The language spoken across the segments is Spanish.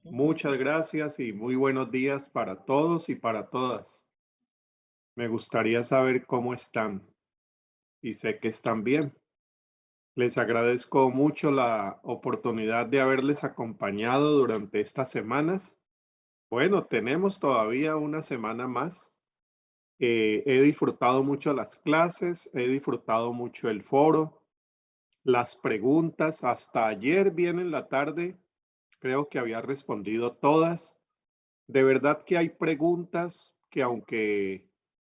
Muchas gracias y muy buenos días para todos y para todas. Me gustaría saber cómo están y sé que están bien. Les agradezco mucho la oportunidad de haberles acompañado durante estas semanas. Bueno, tenemos todavía una semana más. He disfrutado mucho las clases, he disfrutado mucho el foro, las preguntas. Hasta ayer bien en la tarde, creo que había respondido todas. De verdad que hay preguntas que aunque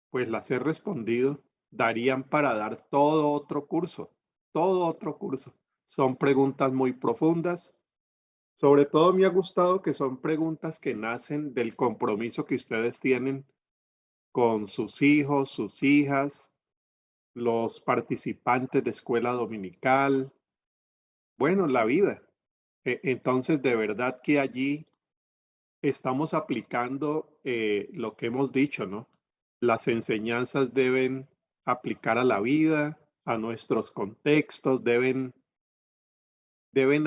pues las he respondido, darían para dar todo otro curso, todo otro curso. Son preguntas muy profundas. Sobre todo me ha gustado que son preguntas que nacen del compromiso que ustedes tienen con sus hijos, sus hijas, los participantes de escuela dominical, bueno, la vida. Entonces, de verdad que allí estamos aplicando lo que hemos dicho, ¿no? Las enseñanzas deben aplicar a la vida, a nuestros contextos, deben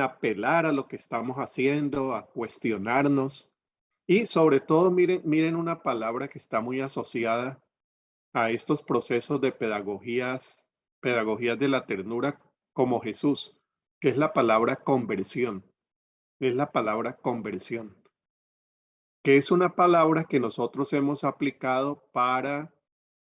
apelar a lo que estamos haciendo, a cuestionarnos y sobre todo miren una palabra que está muy asociada a estos procesos de pedagogías de la ternura como Jesús, que es la palabra conversión, es la palabra conversión, que es una palabra que nosotros hemos aplicado para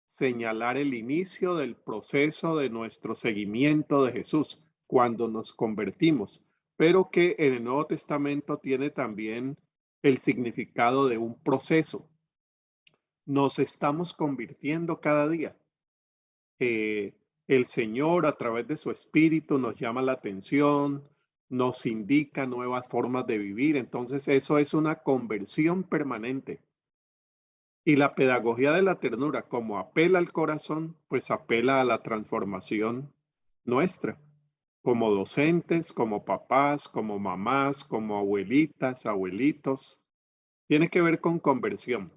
señalar el inicio del proceso de nuestro seguimiento de Jesús cuando nos convertimos, pero que en el Nuevo Testamento tiene también el significado de un proceso. Nos estamos convirtiendo cada día. eh, el Señor a través de su Espíritu nos llama la atención, nos indica nuevas formas de vivir. Entonces eso es una conversión permanente. Y la pedagogía de la ternura, como apela al corazón, pues apela a la transformación nuestra, como docentes, como papás, como mamás, como abuelitas, abuelitos. Tiene que ver con conversión.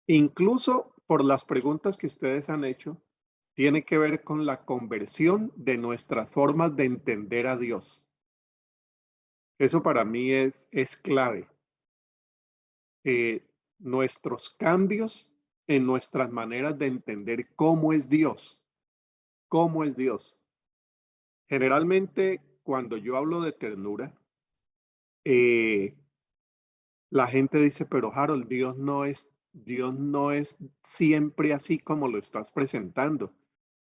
Incluso por las preguntas que ustedes han hecho, tiene que ver con la conversión de nuestras formas de entender a Dios. Eso para mí es clave. Nuestros cambios en nuestras maneras de entender cómo es Dios, cómo es Dios. Generalmente, cuando yo hablo de ternura, eh, la gente dice, pero Harold, Dios no es siempre así como lo estás presentando.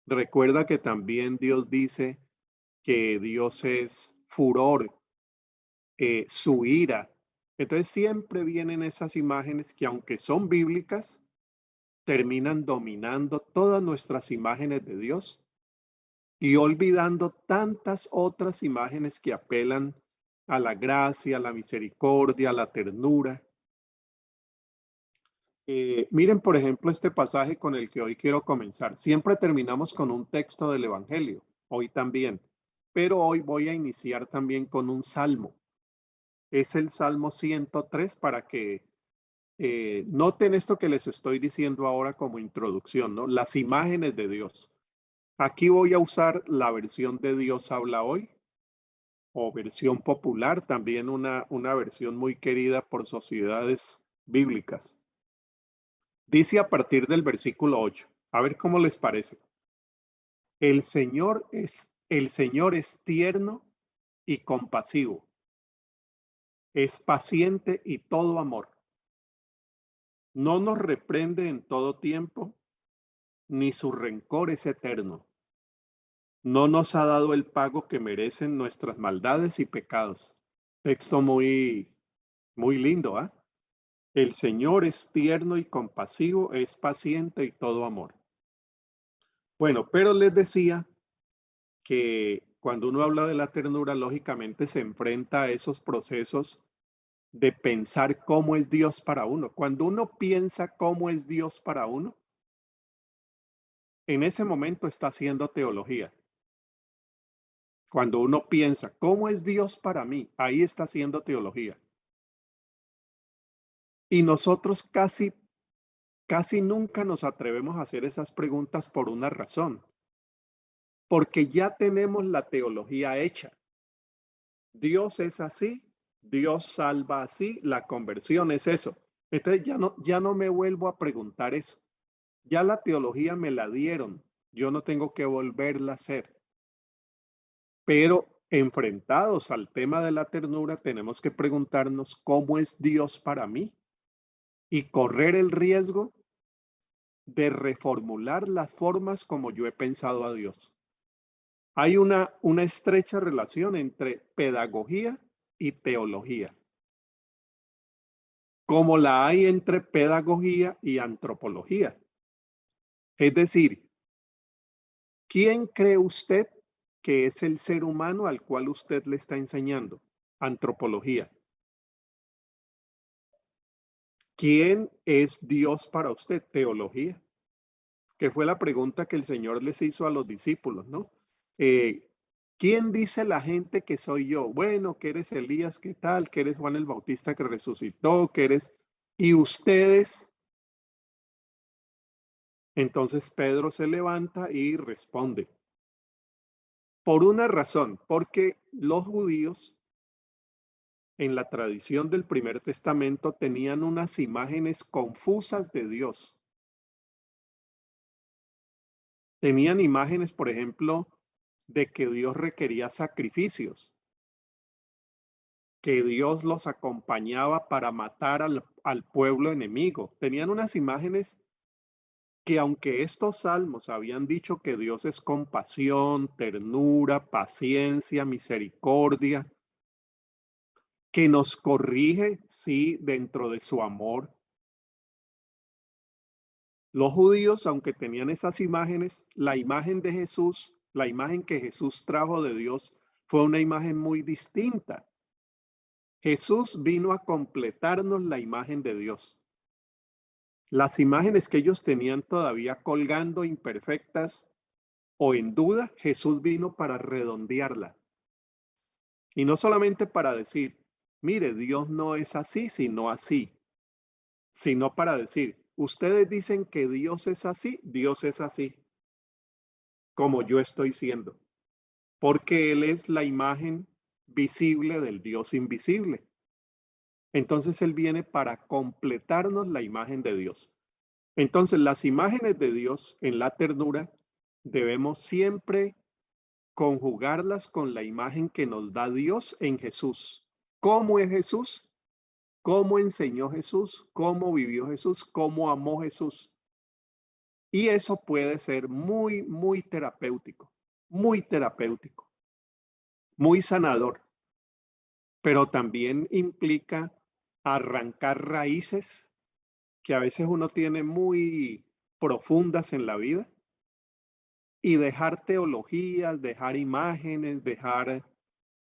Recuerda que también Dios dice que Dios es furor, su ira. Entonces siempre vienen esas imágenes que aunque son bíblicas, terminan dominando todas nuestras imágenes de Dios y olvidando tantas otras imágenes que apelan a la gracia, a la misericordia, a la ternura. Miren, por ejemplo, este pasaje con el que hoy quiero comenzar. Siempre terminamos con un texto del Evangelio, hoy también, pero hoy voy a iniciar también con un salmo. Es el Salmo 103 para que noten esto que les estoy diciendo ahora como introducción, ¿no? Las imágenes de Dios. Aquí voy a usar la versión de Dios habla hoy o versión popular, también una versión muy querida por sociedades bíblicas. Dice a partir del versículo 8, a ver cómo les parece. El Señor es tierno y compasivo, es paciente y todo amor. No nos reprende en todo tiempo, ni su rencor es eterno. No nos ha dado el pago que merecen nuestras maldades y pecados. Texto muy lindo, ¿ah? El Señor es tierno y compasivo, es paciente y todo amor. Bueno, pero les decía que cuando uno habla de la ternura, lógicamente se enfrenta a esos procesos de pensar cómo es Dios para uno. Cuando uno piensa cómo es Dios para uno, en ese momento está haciendo teología. Cuando uno piensa cómo es Dios para mí, ahí está haciendo teología. Y nosotros casi nunca nos atrevemos a hacer esas preguntas por una razón, porque ya tenemos la teología hecha. Dios es así, Dios salva así, la conversión es eso. Entonces ya no me vuelvo a preguntar eso. Ya la teología me la dieron, yo no tengo que volverla a hacer. Pero enfrentados al tema de la ternura, tenemos que preguntarnos cómo es Dios para mí y correr el riesgo de reformular las formas como yo he pensado a Dios. Hay una estrecha relación entre pedagogía y teología, como la hay entre pedagogía y antropología. Es decir, ¿quién cree usted que es el ser humano al cual usted le está enseñando? Antropología. ¿Quién es Dios para usted? Teología. Que fue la pregunta que el Señor les hizo a los discípulos, ¿no? Eh, ¿Quién dice la gente que soy yo? Bueno, que eres Elías, ¿qué tal? Que eres Juan el Bautista que resucitó, que eres... ¿Y ustedes? Entonces Pedro se levanta y responde. Por una razón, porque los judíos en la tradición del Primer Testamento tenían unas imágenes confusas de Dios. Tenían imágenes, por ejemplo, de que Dios requería sacrificios, que Dios los acompañaba para matar al pueblo enemigo. Tenían unas imágenes que aunque estos salmos habían dicho que Dios es compasión, ternura, paciencia, misericordia, que nos corrige, sí, dentro de su amor. Los judíos, aunque tenían esas imágenes, la imagen de Jesús, la imagen que Jesús trajo de Dios, fue una imagen muy distinta. Jesús vino a completarnos la imagen de Dios. Las imágenes que ellos tenían todavía colgando imperfectas o en duda, Jesús vino para redondearla. Y no solamente para decir, mire, Dios no es así, sino así, sino para decir, ustedes dicen que Dios es así, como yo estoy siendo, porque Él es la imagen visible del Dios invisible. Entonces Él viene para completarnos la imagen de Dios. Entonces las imágenes de Dios en la ternura debemos siempre conjugarlas con la imagen que nos da Dios en Jesús. ¿Cómo es Jesús? ¿Cómo enseñó Jesús? ¿Cómo vivió Jesús? ¿Cómo amó Jesús? Y eso puede ser muy terapéutico, muy sanador, pero también implica arrancar raíces que a veces uno tiene muy profundas en la vida y dejar teologías, dejar imágenes, dejar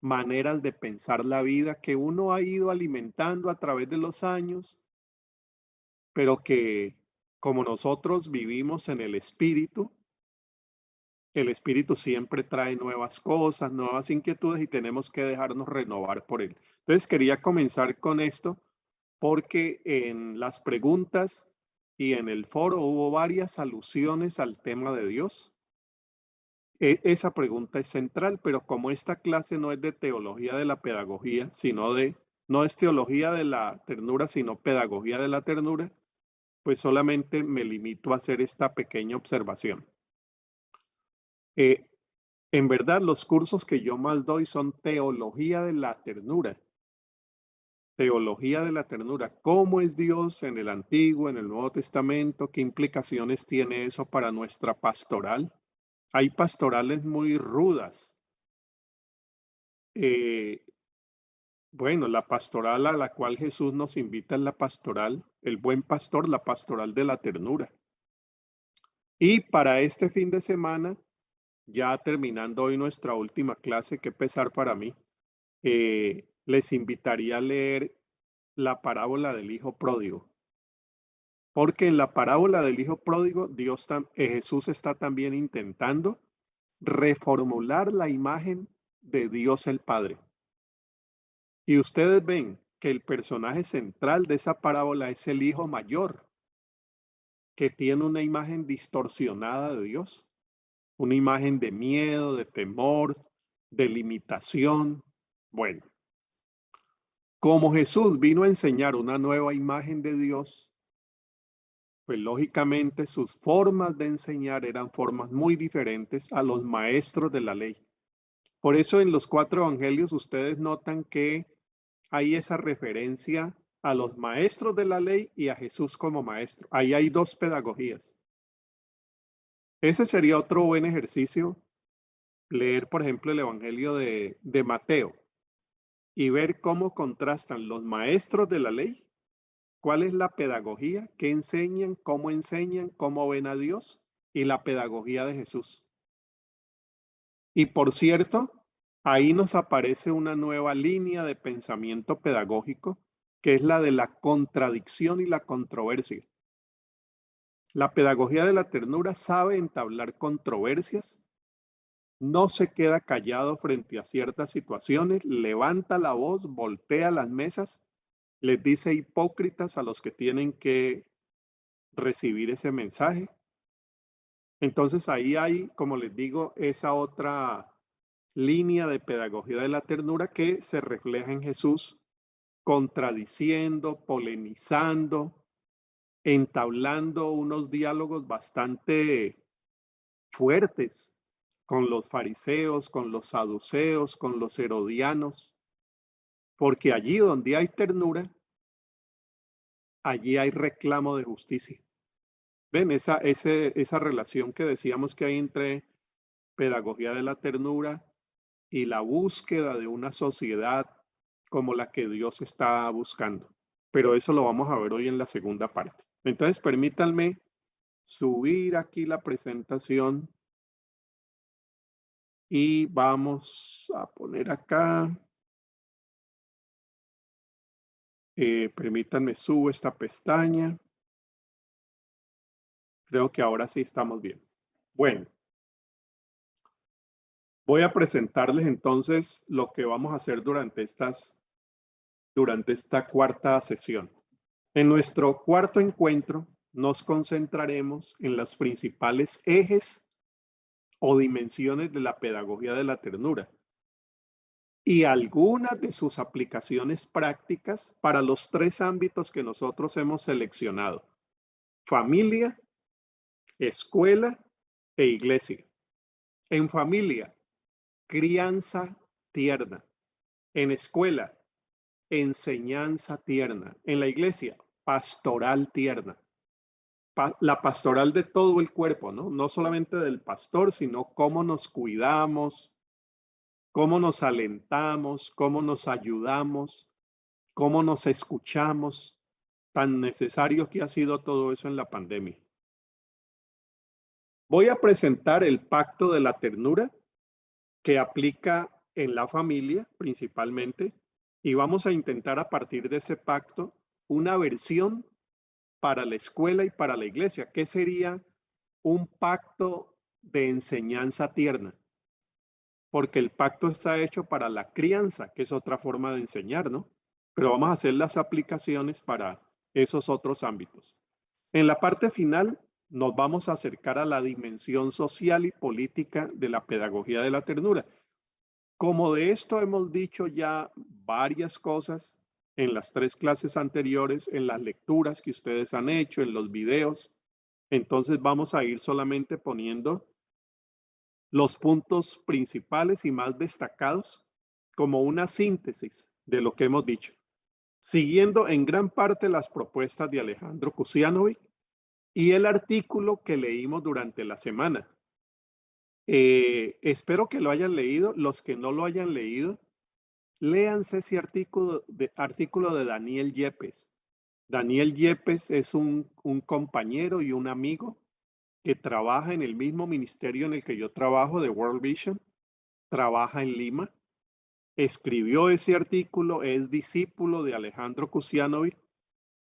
maneras de pensar la vida que uno ha ido alimentando a través de los años, pero que como nosotros vivimos en el espíritu siempre trae nuevas cosas, nuevas inquietudes y tenemos que dejarnos renovar por él. Entonces quería comenzar con esto porque en las preguntas y en el foro hubo varias alusiones al tema de Dios. Esa pregunta es central, pero como esta clase no es de teología de la pedagogía, no es teología de la ternura, sino pedagogía de la ternura, pues solamente me limito a hacer esta pequeña observación. Eh, en verdad, los cursos que yo más doy son teología de la ternura. Teología de la ternura. ¿Cómo es Dios en el Antiguo, en el Nuevo Testamento? ¿Qué implicaciones tiene eso para nuestra pastoral? Hay pastorales muy rudas. Eh, bueno, la pastoral a la cual Jesús nos invita es la pastoral, el buen pastor, la pastoral de la ternura. Y para este fin de semana, ya terminando hoy nuestra última clase, qué pesar para mí, les invitaría a leer la parábola del hijo pródigo. Porque en la parábola del hijo pródigo, Jesús está también intentando reformular la imagen de Dios el Padre. Y ustedes ven que el personaje central de esa parábola es el hijo mayor, que tiene una imagen distorsionada de Dios, una imagen de miedo, de temor, de limitación. Bueno, Como Jesús vino a enseñar una nueva imagen de Dios, pues lógicamente sus formas de enseñar eran formas muy diferentes a los maestros de la ley. Por eso en los 4 evangelios ustedes notan que hay esa referencia a los maestros de la ley y a Jesús como maestro. Ahí hay 2 pedagogías. Ese sería otro buen ejercicio, leer, por ejemplo, el evangelio de Mateo y ver cómo contrastan los maestros de la ley, cuál es la pedagogía, qué enseñan, cómo ven a Dios y la pedagogía de Jesús. Y por cierto, ahí nos aparece una nueva línea de pensamiento pedagógico, que es la de la contradicción y la controversia. La pedagogía de la ternura sabe entablar controversias, no se queda callado frente a ciertas situaciones, levanta la voz, voltea las mesas, les dice hipócritas a los que tienen que recibir ese mensaje. Entonces ahí hay, como les digo, esa otra línea de pedagogía de la ternura que se refleja en Jesús, contradiciendo, polemizando, entablando unos diálogos bastante fuertes con los fariseos, con los saduceos, con los herodianos, porque allí donde hay ternura, allí hay reclamo de justicia. ¿Ven esa relación que decíamos que hay entre pedagogía de la ternura y la búsqueda de una sociedad como la que Dios está buscando? Pero eso lo vamos a ver hoy en la segunda parte. Entonces, permítanme subir aquí la presentación y vamos a poner acá. Permítanme, subo esta pestaña. Creo que ahora sí estamos bien. Bueno, voy a presentarles entonces lo que vamos a hacer durante esta cuarta sesión. En nuestro cuarto encuentro nos concentraremos en los principales ejes o dimensiones de la pedagogía de la ternura y algunas de sus aplicaciones prácticas para los 3 ámbitos que nosotros hemos seleccionado: familia, escuela e iglesia. En familia, crianza tierna. En escuela, enseñanza tierna. En la iglesia, pastoral tierna. La pastoral de todo el cuerpo, ¿no? No solamente del pastor, sino cómo nos cuidamos, cómo nos alentamos, cómo nos ayudamos, cómo nos escuchamos. Tan necesario que ha sido todo eso en la pandemia. Voy a presentar el pacto de la ternura que aplica en la familia principalmente y vamos a intentar a partir de ese pacto una versión para la escuela y para la iglesia. ¿Qué sería un pacto de enseñanza tierna? Porque el pacto está hecho para la crianza, que es otra forma de enseñar, ¿no? Pero vamos a hacer las aplicaciones para esos otros ámbitos. En la parte final nos vamos a acercar a la dimensión social y política de la pedagogía de la ternura. Como de esto hemos dicho ya varias cosas en las 3 clases anteriores, en las lecturas que ustedes han hecho, en los videos, entonces vamos a ir solamente poniendo los puntos principales y más destacados como una síntesis de lo que hemos dicho, siguiendo en gran parte las propuestas de Alejandro Kusianovic y el artículo que leímos durante la semana. Espero que lo hayan leído. Los que no lo hayan leído, léanse ese artículo de Daniel Yepes. Daniel Yepes es un compañero y un amigo que trabaja en el mismo ministerio en el que yo trabajo, de World Vision. Trabaja en Lima. Escribió ese artículo, es discípulo de Alejandro Kusianovic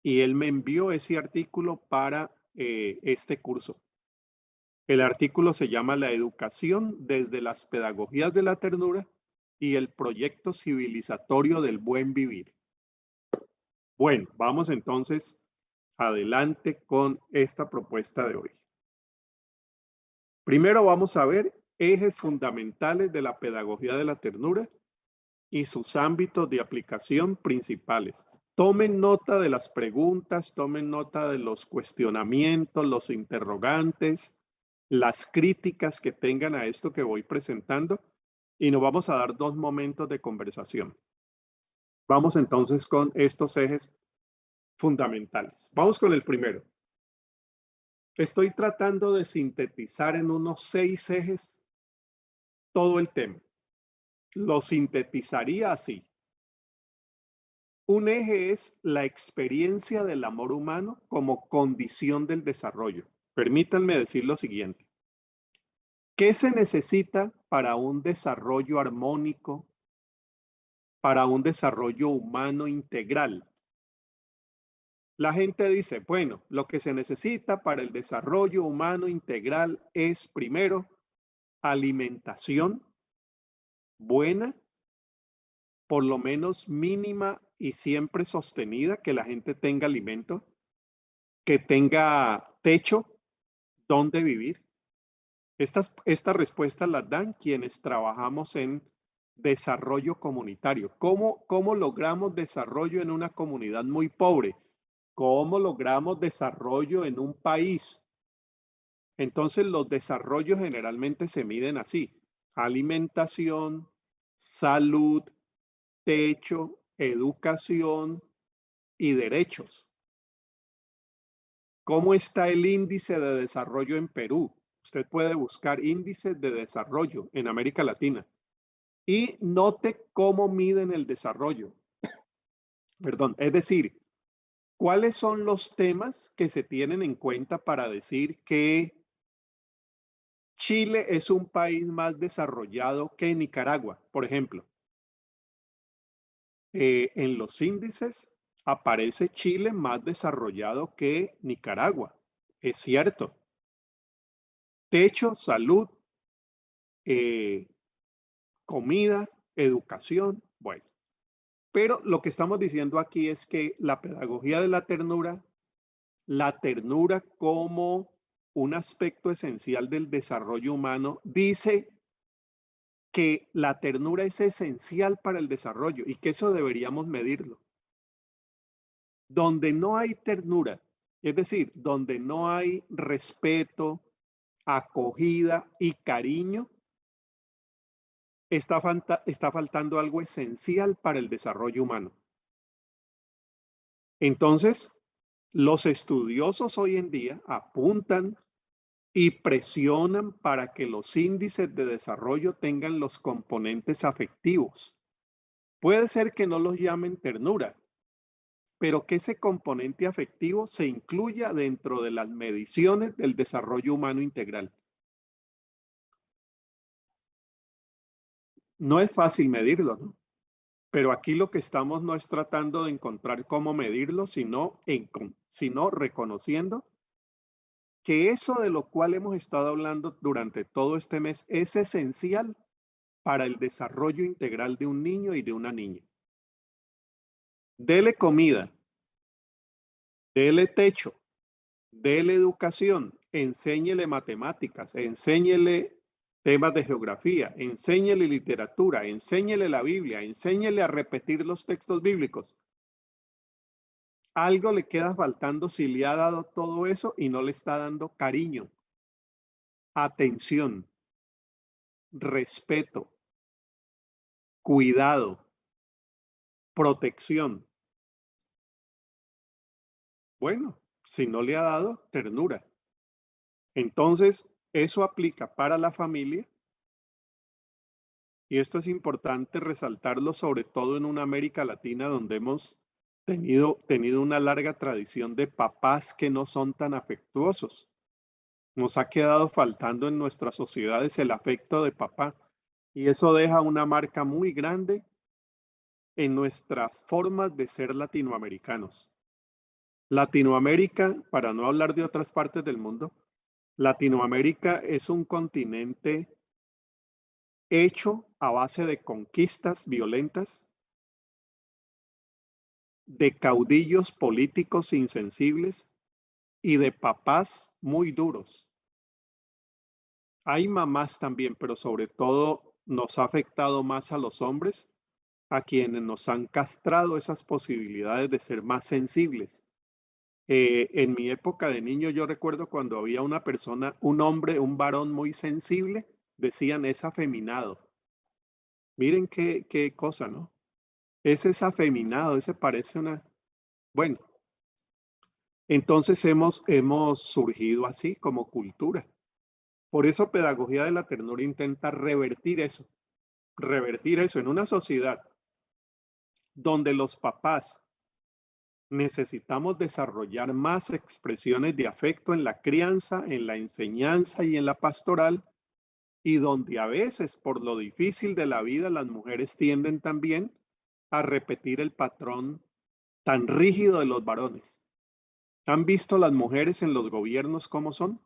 y él me envió ese artículo para este curso. El artículo se llama La educación desde las pedagogías de la ternura y el proyecto civilizatorio del buen vivir. Bueno, vamos entonces adelante con esta propuesta de hoy. Primero vamos a ver ejes fundamentales de la pedagogía de la ternura y sus ámbitos de aplicación principales. Tomen nota de las preguntas, tomen nota de los cuestionamientos, los interrogantes, las críticas que tengan a esto que voy presentando y nos vamos a dar 2 momentos de conversación. Vamos entonces con estos ejes fundamentales. Vamos con el primero. Estoy tratando de sintetizar en unos 6 ejes todo el tema. Lo sintetizaría así. Un eje es la experiencia del amor humano como condición del desarrollo. Permítanme decir lo siguiente. ¿Qué se necesita para un desarrollo armónico, para un desarrollo humano integral? La gente dice, bueno, lo que se necesita para el desarrollo humano integral es primero alimentación buena, por lo menos mínima y siempre sostenida, que la gente tenga alimento, que tenga techo donde vivir. Estas respuestas las dan quienes trabajamos en desarrollo comunitario. ¿Cómo logramos desarrollo en una comunidad muy pobre? ¿Cómo logramos desarrollo en un país? Entonces los desarrollos generalmente se miden así: alimentación, salud, techo, educación y derechos. ¿Cómo está el índice de desarrollo en Perú? Usted puede buscar índices de desarrollo en América Latina y note cómo miden el desarrollo. Perdón, es decir, ¿cuáles son los temas que se tienen en cuenta para decir que Chile es un país más desarrollado que Nicaragua, por ejemplo? En los índices aparece Chile más desarrollado que Nicaragua. Es cierto. Techo, salud, eh, comida, educación, bueno. Pero lo que estamos diciendo aquí es que la pedagogía de la ternura como un aspecto esencial del desarrollo humano, dice que la ternura es esencial para el desarrollo y que eso deberíamos medirlo. Donde no hay ternura, es decir, donde no hay respeto, acogida y cariño, está faltando algo esencial para el desarrollo humano. Entonces, los estudiosos hoy en día apuntan y presionan para que los índices de desarrollo tengan los componentes afectivos. Puede ser que no los llamen ternura, pero que ese componente afectivo se incluya dentro de las mediciones del desarrollo humano integral. No es fácil medirlo, ¿no? Pero aquí lo que estamos no es tratando de encontrar cómo medirlo, sino reconociendo que eso de lo cual hemos estado hablando durante todo este mes es esencial para el desarrollo integral de un niño y de una niña. Dele comida, dele techo, dele educación, enséñele matemáticas, enséñele temas de geografía, enséñele literatura, enséñele la Biblia, enséñele a repetir los textos bíblicos. Algo le queda faltando si le ha dado todo eso y no le está dando cariño, atención, respeto, cuidado, protección. Bueno, si no le ha dado ternura. Entonces, eso aplica para la familia y esto es importante resaltarlo, sobre todo en una América Latina donde hemos tenido una larga tradición de papás que no son tan afectuosos. Nos ha quedado faltando en nuestras sociedades el afecto de papá y eso deja una marca muy grande en nuestras formas de ser latinoamericanos. Latinoamérica, para no hablar de otras partes del mundo, Latinoamérica es un continente hecho a base de conquistas violentas, de caudillos políticos insensibles y de papás muy duros. Hay mamás también, pero sobre todo nos ha afectado más a los hombres a quienes nos han castrado esas posibilidades de ser más sensibles. En mi época de niño, yo recuerdo cuando había una persona, un hombre, un varón muy sensible, decían es afeminado. Miren qué cosa, ¿no? Ese es afeminado, ese parece una... Bueno, entonces hemos surgido así como cultura. Por eso Pedagogía de la Ternura intenta revertir eso en una sociedad donde los papás necesitamos desarrollar más expresiones de afecto en la crianza, en la enseñanza y en la pastoral, y donde a veces por lo difícil de la vida las mujeres tienden también a repetir el patrón tan rígido de los varones. ¿Han visto las mujeres en los gobiernos cómo son?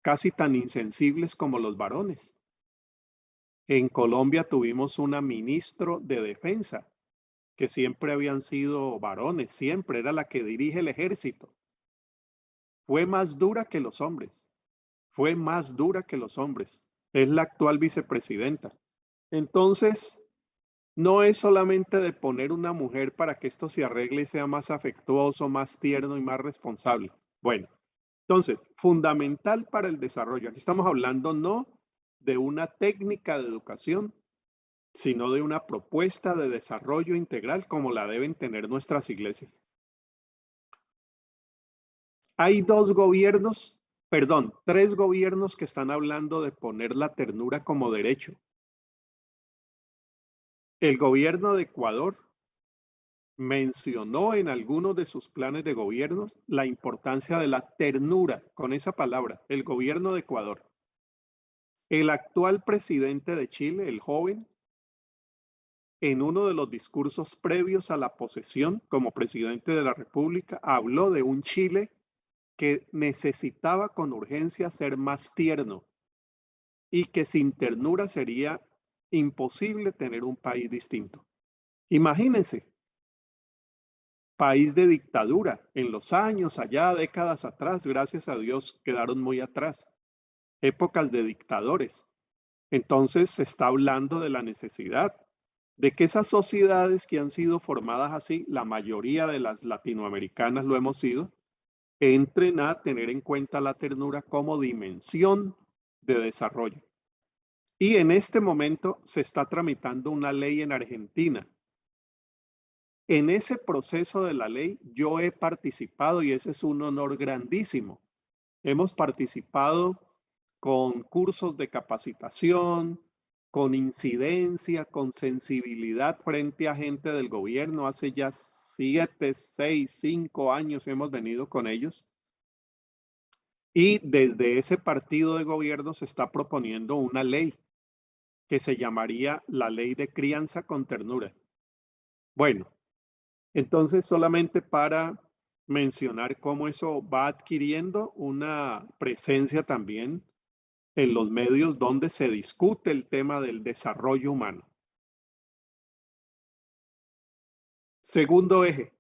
Casi tan insensibles como los varones. En Colombia tuvimos una ministro de defensa que siempre habían sido varones, siempre era la que dirige el ejército. Fue más dura que los hombres, fue más dura que los hombres. Es la actual vicepresidenta. Entonces, no es solamente de poner una mujer para que esto se arregle y sea más afectuoso, más tierno y más responsable. Bueno, entonces, fundamental para el desarrollo. Aquí estamos hablando no de una técnica de educación, sino de una propuesta de desarrollo integral como la deben tener nuestras iglesias. Hay tres gobiernos que están hablando de poner la ternura como derecho. El gobierno de Ecuador mencionó en algunos de sus planes de gobierno la importancia de la ternura, con esa palabra, el gobierno de Ecuador. El actual presidente de Chile, el joven, en uno de los discursos previos a la posesión como presidente de la República, habló de un Chile que necesitaba con urgencia ser más tierno y que sin ternura sería imposible tener un país distinto. Imagínense, país de dictadura en los años, allá décadas atrás, gracias a Dios, quedaron muy atrás, épocas de dictadores. Entonces se está hablando de la necesidad de que esas sociedades que han sido formadas así, la mayoría de las latinoamericanas lo hemos sido, entren a tener en cuenta la ternura como dimensión de desarrollo. Y en este momento se está tramitando una ley en Argentina. En ese proceso de la ley yo he participado y ese es un honor grandísimo. Hemos participado con cursos de capacitación, con incidencia, con sensibilidad frente a gente del gobierno. Hace ya 7, 6, 5 años hemos venido con ellos. Y desde ese partido de gobierno se está proponiendo una ley que se llamaría la Ley de Crianza con Ternura. Bueno, entonces solamente para mencionar cómo eso va adquiriendo una presencia también en los medios donde se discute el tema del desarrollo humano. Segundo eje,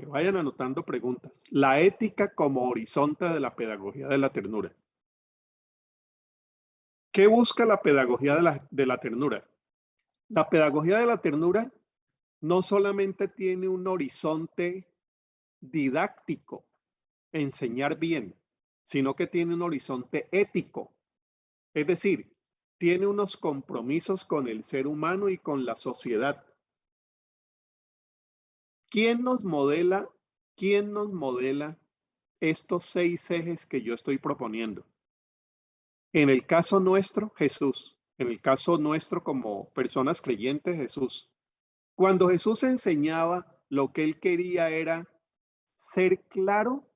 vayan anotando preguntas. La ética como horizonte de la pedagogía de la ternura. ¿Qué busca la pedagogía de la ternura? La pedagogía de la ternura no solamente tiene un horizonte didáctico, enseñar bien, sino que tiene un horizonte ético. Es decir, tiene unos compromisos con el ser humano y con la sociedad. ¿Quién nos modela? ¿Quién nos modela estos 6 ejes que yo estoy proponiendo? En el caso nuestro, Jesús. En el caso nuestro como personas creyentes, Jesús. Cuando Jesús enseñaba, lo que él quería era ser claro,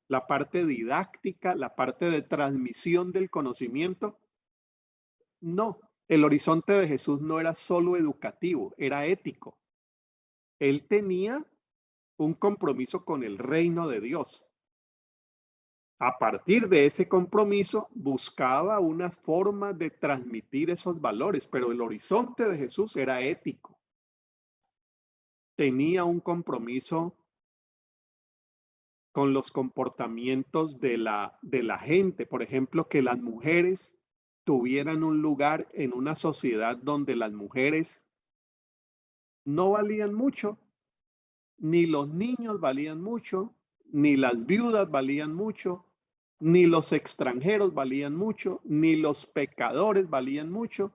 la parte didáctica, la parte de transmisión del conocimiento. No, el horizonte de Jesús no era solo educativo, era ético. Él tenía un compromiso con el reino de Dios. A partir de ese compromiso, buscaba unas formas de transmitir esos valores, pero el horizonte de Jesús era ético. Tenía un compromiso con los comportamientos de la gente. Por ejemplo, que las mujeres tuvieran un lugar en una sociedad donde las mujeres no valían mucho, ni los niños valían mucho, ni las viudas valían mucho, ni los extranjeros valían mucho, ni los pecadores valían mucho,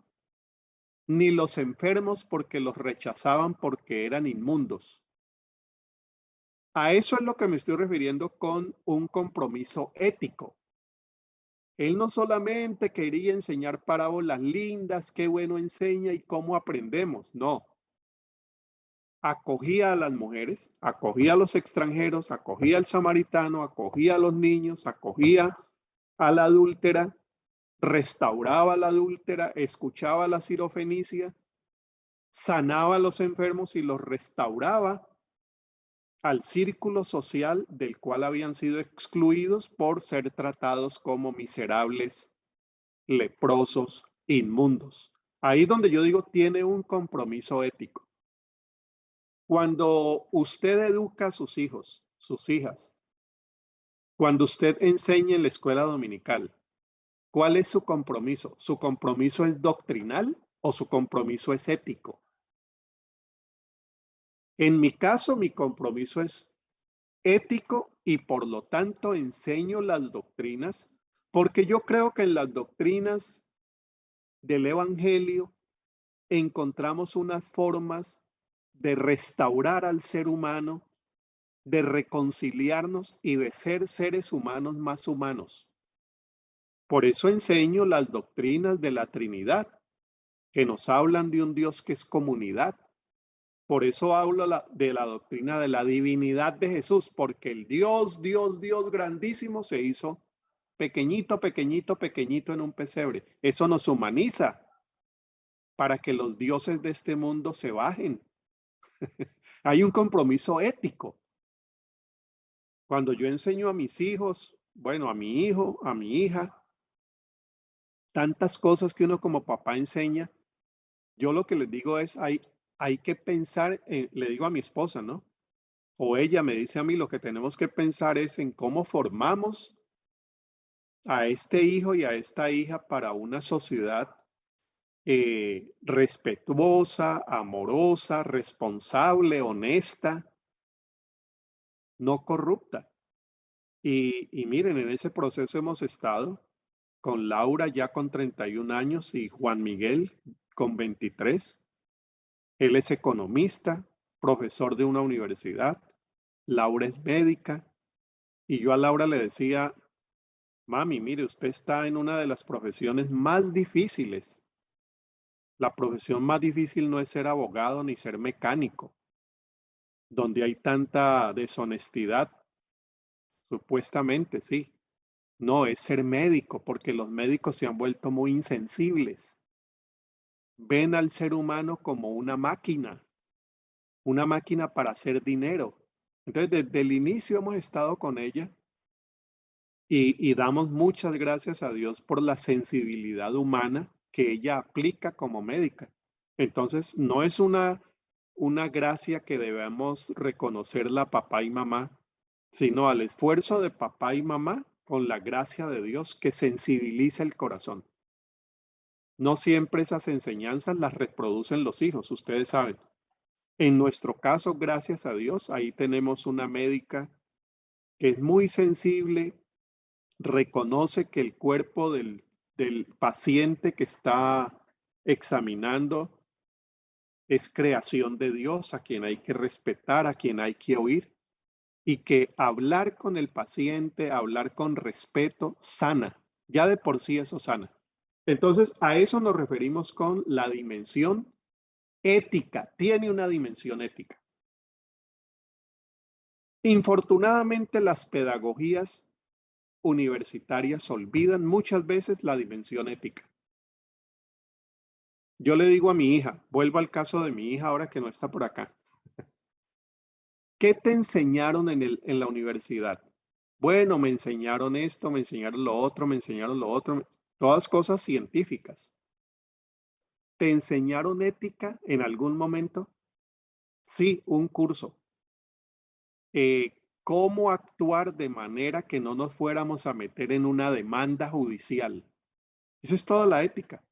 ni los enfermos porque los rechazaban porque eran inmundos. A eso es lo que me estoy refiriendo con un compromiso ético. Él no solamente quería enseñar parábolas lindas, qué bueno enseña y cómo aprendemos, no. Acogía a las mujeres, acogía a los extranjeros, acogía al samaritano, acogía a los niños, acogía a la adúltera, restauraba a la adúltera, escuchaba a la sirofenicia, sanaba a los enfermos y los restauraba al círculo social del cual habían sido excluidos por ser tratados como miserables, leprosos, inmundos. Ahí donde yo digo tiene un compromiso ético. Cuando usted educa a sus hijos, sus hijas, cuando usted enseña en la escuela dominical, ¿cuál es su compromiso? ¿Su compromiso es doctrinal o su compromiso es ético? En mi caso, mi compromiso es ético y por lo tanto enseño las doctrinas porque yo creo que en las doctrinas del Evangelio encontramos unas formas de restaurar al ser humano, de reconciliarnos y de ser seres humanos más humanos. Por eso enseño las doctrinas de la Trinidad, que nos hablan de un Dios que es comunidad. Por eso hablo de la doctrina de la divinidad de Jesús, porque el Dios, Dios, Dios grandísimo se hizo pequeñito, pequeñito, pequeñito en un pesebre. Eso nos humaniza para que los dioses de este mundo se bajen. Hay un compromiso ético. Cuando yo enseño a mis hijos, bueno, a mi hijo, a mi hija, tantas cosas que uno como papá enseña, yo lo que les digo es, hay que pensar, le digo a mi esposa, ¿no? O ella me dice a mí, lo que tenemos que pensar es en cómo formamos a este hijo y a esta hija para una sociedad respetuosa, amorosa, responsable, honesta, no corrupta. Y miren, en ese proceso hemos estado con Laura ya con 31 años y Juan Miguel con 23. Él es economista, profesor de una universidad. Laura es médica. Y yo a Laura le decía, mami, mire, usted está en una de las profesiones más difíciles. La profesión más difícil no es ser abogado ni ser mecánico, donde hay tanta deshonestidad, supuestamente, sí. No, es ser médico, porque los médicos se han vuelto muy insensibles. Ven al ser humano como una máquina para hacer dinero. Entonces, desde el inicio hemos estado con ella y damos muchas gracias a Dios por la sensibilidad humana que ella aplica como médica. Entonces, no es una gracia que debemos reconocerla papá y mamá, sino al esfuerzo de papá y mamá con la gracia de Dios que sensibiliza el corazón. No siempre esas enseñanzas las reproducen los hijos, ustedes saben. En nuestro caso, gracias a Dios, ahí tenemos una médica que es muy sensible, reconoce que el cuerpo del paciente que está examinando es creación de Dios, a quien hay que respetar, a quien hay que oír, y que hablar con el paciente, hablar con respeto, sana. Ya de por sí eso sana. Entonces, a eso nos referimos con la dimensión ética. Tiene una dimensión ética. Infortunadamente, las pedagogías universitarias olvidan muchas veces la dimensión ética. Yo le digo a mi hija, vuelvo al caso de mi hija ahora que no está por acá. ¿Qué te enseñaron en la universidad? Bueno, me enseñaron esto, me enseñaron lo otro, me enseñaron lo otro, todas cosas científicas. ¿Te enseñaron ética en algún momento? Sí, un curso. ¿Cómo actuar de manera que no nos fuéramos a meter en una demanda judicial? Esa es toda la ética.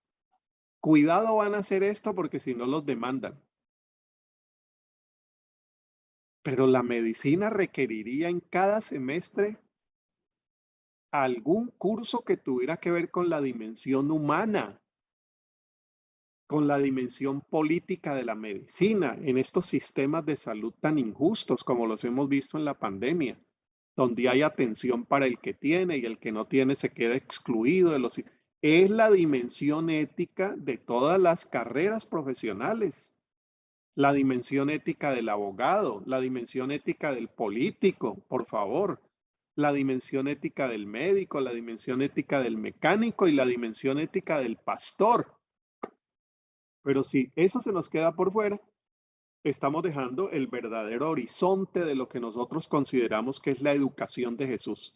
Cuidado van a hacer esto porque si no los demandan. Pero la medicina requeriría en cada semestre algún curso que tuviera que ver con la dimensión humana, con la dimensión política de la medicina en estos sistemas de salud tan injustos como los hemos visto en la pandemia, donde hay atención para el que tiene y el que no tiene se queda excluido de los... Es la dimensión ética de todas las carreras profesionales, la dimensión ética del abogado, la dimensión ética del político, por favor, la dimensión ética del médico, la dimensión ética del mecánico y la dimensión ética del pastor. Pero si eso se nos queda por fuera, estamos dejando el verdadero horizonte de lo que nosotros consideramos que es la educación de Jesús.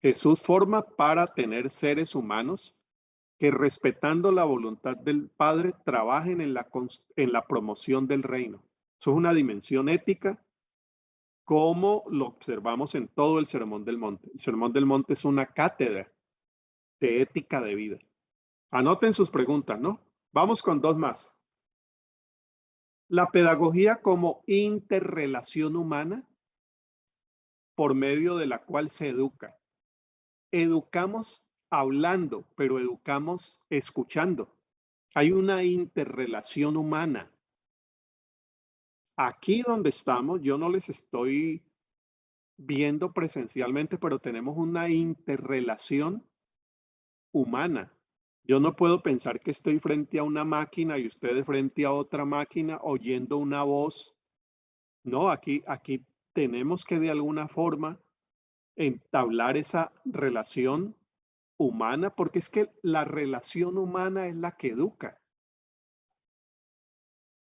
Jesús forma para tener seres humanos que respetando la voluntad del Padre trabajen en la promoción del reino. Eso es una dimensión ética como lo observamos en todo el Sermón del Monte. El Sermón del Monte es una cátedra de ética de vida. Anoten sus preguntas, ¿no? Vamos con dos más. La pedagogía como interrelación humana por medio de la cual se educa. Educamos hablando, pero educamos escuchando. Hay una interrelación humana. Aquí donde estamos, yo no les estoy viendo presencialmente, pero tenemos una interrelación humana. Yo no puedo pensar que estoy frente a una máquina y ustedes frente a otra máquina oyendo una voz. No, aquí tenemos que de alguna forma entablar esa relación humana, porque es que la relación humana es la que educa.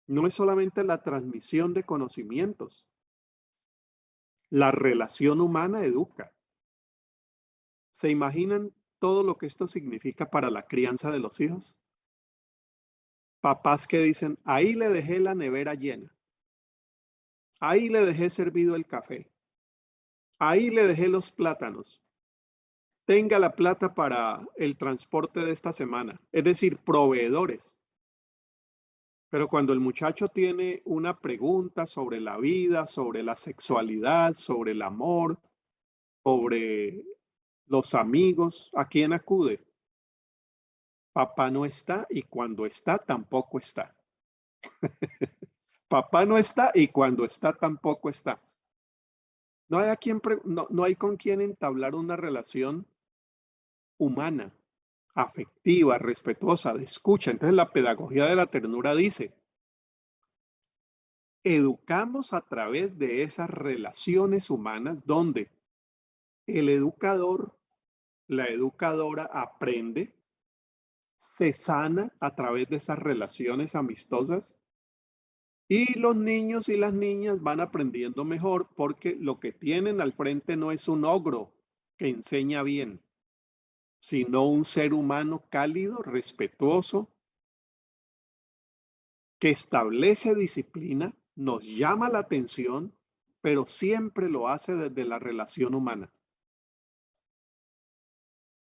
No es solamente la transmisión de conocimientos. La relación humana educa. ¿Se imaginan todo lo que esto significa para la crianza de los hijos? Papás que dicen, ahí le dejé la nevera llena, ahí le dejé servido el café, ahí le dejé los plátanos, tenga la plata para el transporte de esta semana. Es decir, proveedores. Pero cuando el muchacho tiene una pregunta sobre la vida, sobre la sexualidad, sobre el amor, sobre los amigos, ¿a quién acude? Papá no está y cuando está tampoco está. Papá no está y cuando está tampoco está. No hay, no hay con quien entablar una relación humana, afectiva, respetuosa, de escucha. Entonces la pedagogía de la ternura dice, educamos a través de esas relaciones humanas donde el educador, la educadora aprende, se sana a través de esas relaciones amistosas y los niños y las niñas van aprendiendo mejor porque lo que tienen al frente no es un ogro que enseña bien, sino un ser humano cálido, respetuoso, que establece disciplina, nos llama la atención, pero siempre lo hace desde la relación humana.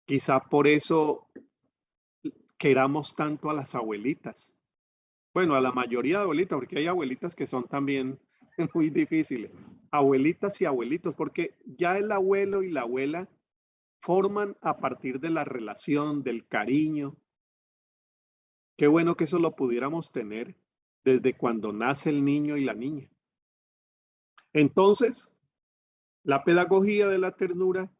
Quizá por eso queramos tanto a las abuelitas. Bueno, a la mayoría de abuelitas, porque hay abuelitas que son también muy difíciles. Abuelitas y abuelitos, porque ya el abuelo y la abuela forman a partir de la relación, del cariño. Qué bueno que eso lo pudiéramos tener desde cuando nace el niño y la niña. Entonces, la pedagogía de la ternura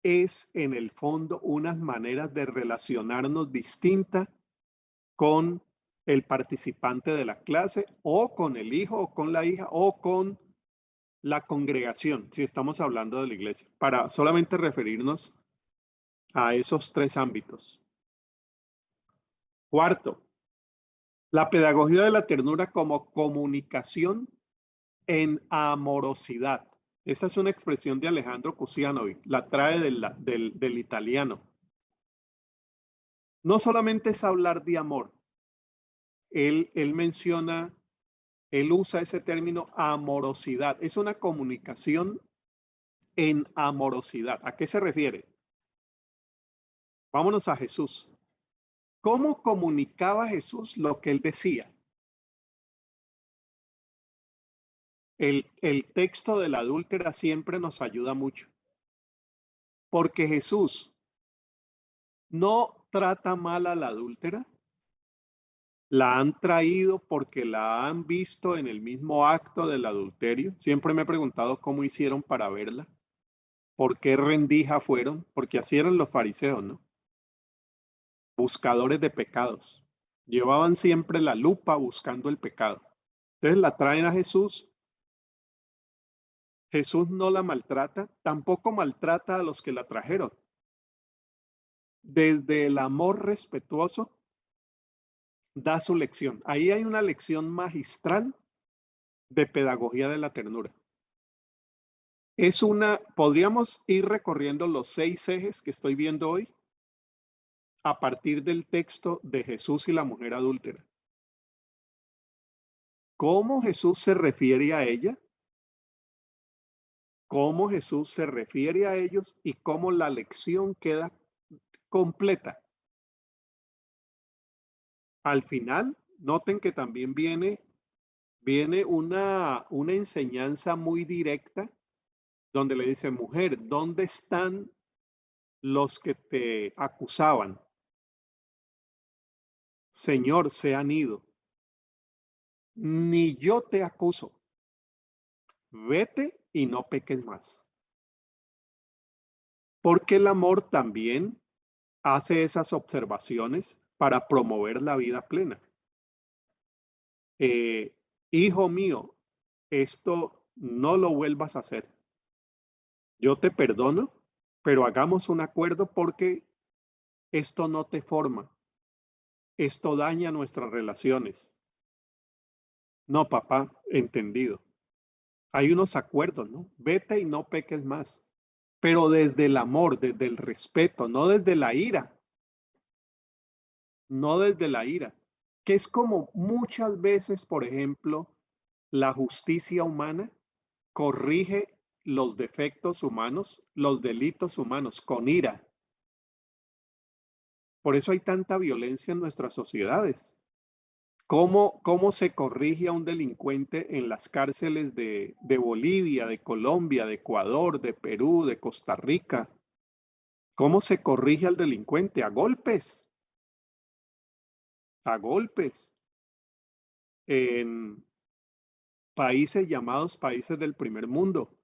es en el fondo unas maneras de relacionarnos distintas con el participante de la clase o con el hijo o con la hija o con la congregación, si estamos hablando de la iglesia, para solamente referirnos a esos tres ámbitos. Cuarto, la pedagogía de la ternura como comunicación en amorosidad. Esa es una expresión de Alejandro Kusianovic, la trae del italiano. No solamente es hablar de amor, él menciona, él usa ese término amorosidad. Es una comunicación en amorosidad. ¿A qué se refiere? Vámonos a Jesús. ¿Cómo comunicaba Jesús lo que él decía? El texto de la adúltera siempre nos ayuda mucho, porque Jesús no trata mal a la adúltera, la han traído porque la han visto en el mismo acto del adulterio. Siempre me he preguntado cómo hicieron para verla, por qué rendija fueron, porque así eran los fariseos, ¿no? Buscadores de pecados. Llevaban siempre la lupa buscando el pecado. Entonces la traen a Jesús. Jesús no la maltrata, tampoco maltrata a los que la trajeron. Desde el amor respetuoso da su lección. Ahí hay una lección magistral de pedagogía de la ternura. Podríamos ir recorriendo los 6 ejes que estoy viendo hoy a partir del texto de Jesús y la mujer adúltera. ¿Cómo Jesús se refiere a ella? ¿Cómo Jesús se refiere a ellos? Y cómo la lección queda completa. Al final, noten que también viene una enseñanza muy directa donde le dice, mujer, ¿dónde están los que te acusaban? Señor, se han ido. Ni yo te acuso. Vete y no peques más. Porque el amor también hace esas observaciones para promover la vida plena. Hijo mío, esto no lo vuelvas a hacer. Yo te perdono, pero hagamos un acuerdo porque esto no te forma. Esto daña nuestras relaciones. No, papá, entendido. Hay unos acuerdos, ¿no? Vete y no peques más. Pero desde el amor, desde el respeto, no desde la ira. No desde la ira. Que es como muchas veces, por ejemplo, la justicia humana corrige los defectos humanos, los delitos humanos con ira. Por eso hay tanta violencia en nuestras sociedades. ¿Cómo se corrige a un delincuente en las cárceles de Bolivia, de Colombia, de Ecuador, de Perú, de Costa Rica? ¿Cómo se corrige al delincuente? A golpes, a golpes. En países llamados países del primer mundo,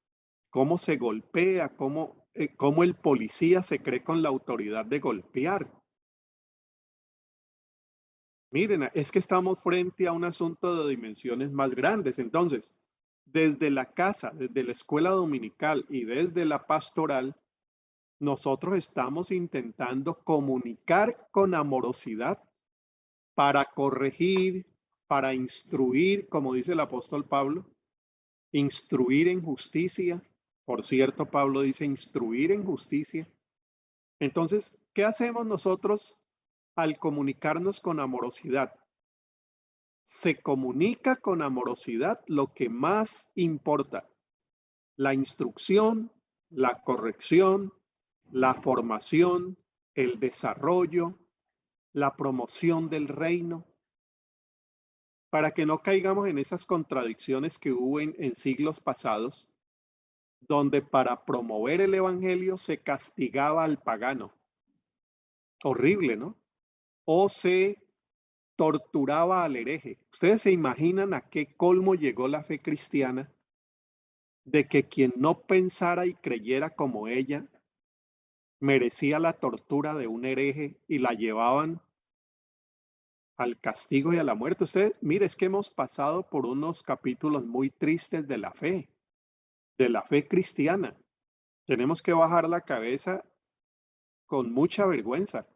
¿cómo se golpea? ¿Cómo el policía se cree con la autoridad de golpear? Miren, es que estamos frente a un asunto de dimensiones más grandes. Entonces, desde la casa, desde la escuela dominical y desde la pastoral, nosotros estamos intentando comunicar con amorosidad para corregir, para instruir, como dice el apóstol Pablo, instruir en justicia. Por cierto, Pablo dice instruir en justicia. Entonces, ¿qué hacemos nosotros al comunicarnos con amorosidad? Se comunica con amorosidad lo que más importa: la instrucción, la corrección, la formación, el desarrollo, la promoción del reino, para que no caigamos en esas contradicciones que hubo en siglos pasados, donde para promover el evangelio se castigaba al pagano. Horrible, ¿no? O se torturaba al hereje. ¿Ustedes se imaginan a qué colmo llegó la fe cristiana? De que quien no pensara y creyera como ella merecía la tortura de un hereje y la llevaban al castigo y a la muerte. Ustedes, mire, es que hemos pasado por unos capítulos muy tristes de la fe cristiana. Tenemos que bajar la cabeza con mucha vergüenza.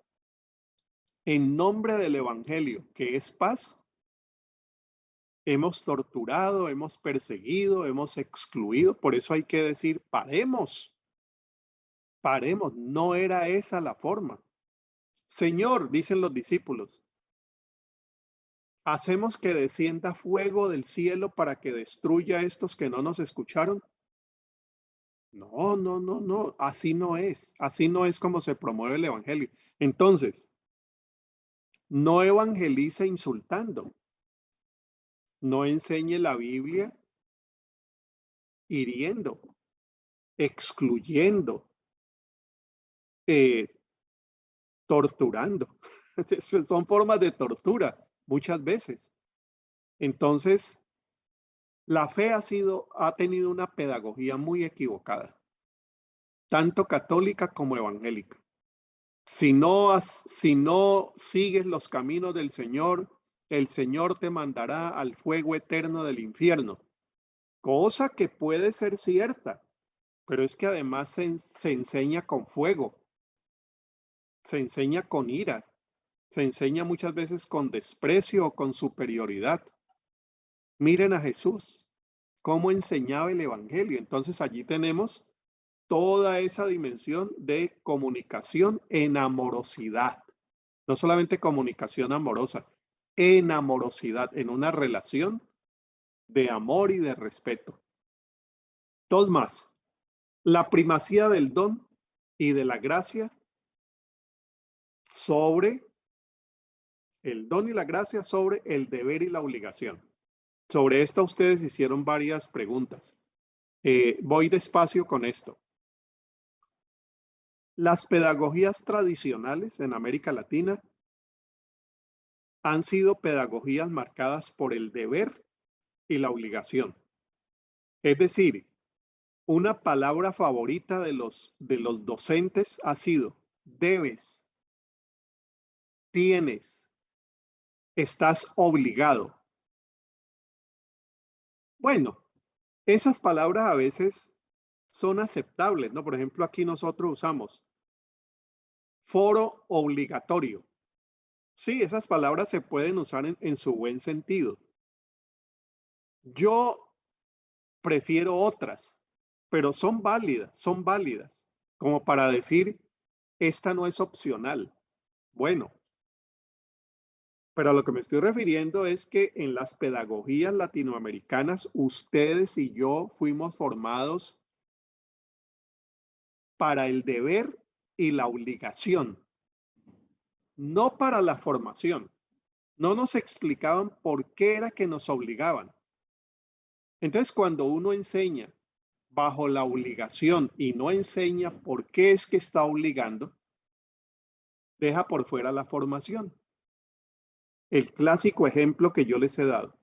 En nombre del evangelio, que es paz, hemos torturado, hemos perseguido, hemos excluido. Por eso hay que decir, paremos, paremos. No era esa la forma. Señor, dicen los discípulos, ¿hacemos que descienda fuego del cielo para que destruya a estos que no nos escucharon? No, no, no, no, así no es como se promueve el evangelio. Entonces, no evangelice insultando, no enseñe la Biblia hiriendo, excluyendo, eh, torturando. Son formas de tortura muchas veces. Entonces, la fe ha tenido una pedagogía muy equivocada, tanto católica como evangélica. Si no sigues los caminos del Señor, el Señor te mandará al fuego eterno del infierno. Cosa que puede ser cierta, pero es que además se enseña con fuego, se enseña con ira, se enseña muchas veces con desprecio o con superioridad. Miren a Jesús, cómo enseñaba el Evangelio. Entonces allí tenemos toda esa dimensión de comunicación en amorosidad. No solamente comunicación amorosa, en amorosidad, en una relación de amor y de respeto. Dos más, la primacía del don y de la gracia sobre el don y la gracia sobre el deber y la obligación. Sobre esto ustedes hicieron varias preguntas. Voy despacio con esto. Las pedagogías tradicionales en América Latina han sido pedagogías marcadas por el deber y la obligación. Es decir, una palabra favorita de los docentes ha sido debes, tienes, estás obligado. Bueno, esas palabras a veces son aceptables, ¿no? Por ejemplo, aquí nosotros usamos foro obligatorio. Sí, esas palabras se pueden usar en su buen sentido. Yo prefiero otras, pero son válidas, como para decir, esta no es opcional. Bueno, pero a lo que me estoy refiriendo es que en las pedagogías latinoamericanas, ustedes y yo fuimos formados para el deber y la obligación, no para la formación. No nos explicaban por qué era que nos obligaban. Entonces, cuando uno enseña bajo la obligación y no enseña por qué es que está obligando, deja por fuera la formación. El clásico ejemplo que yo les he dado.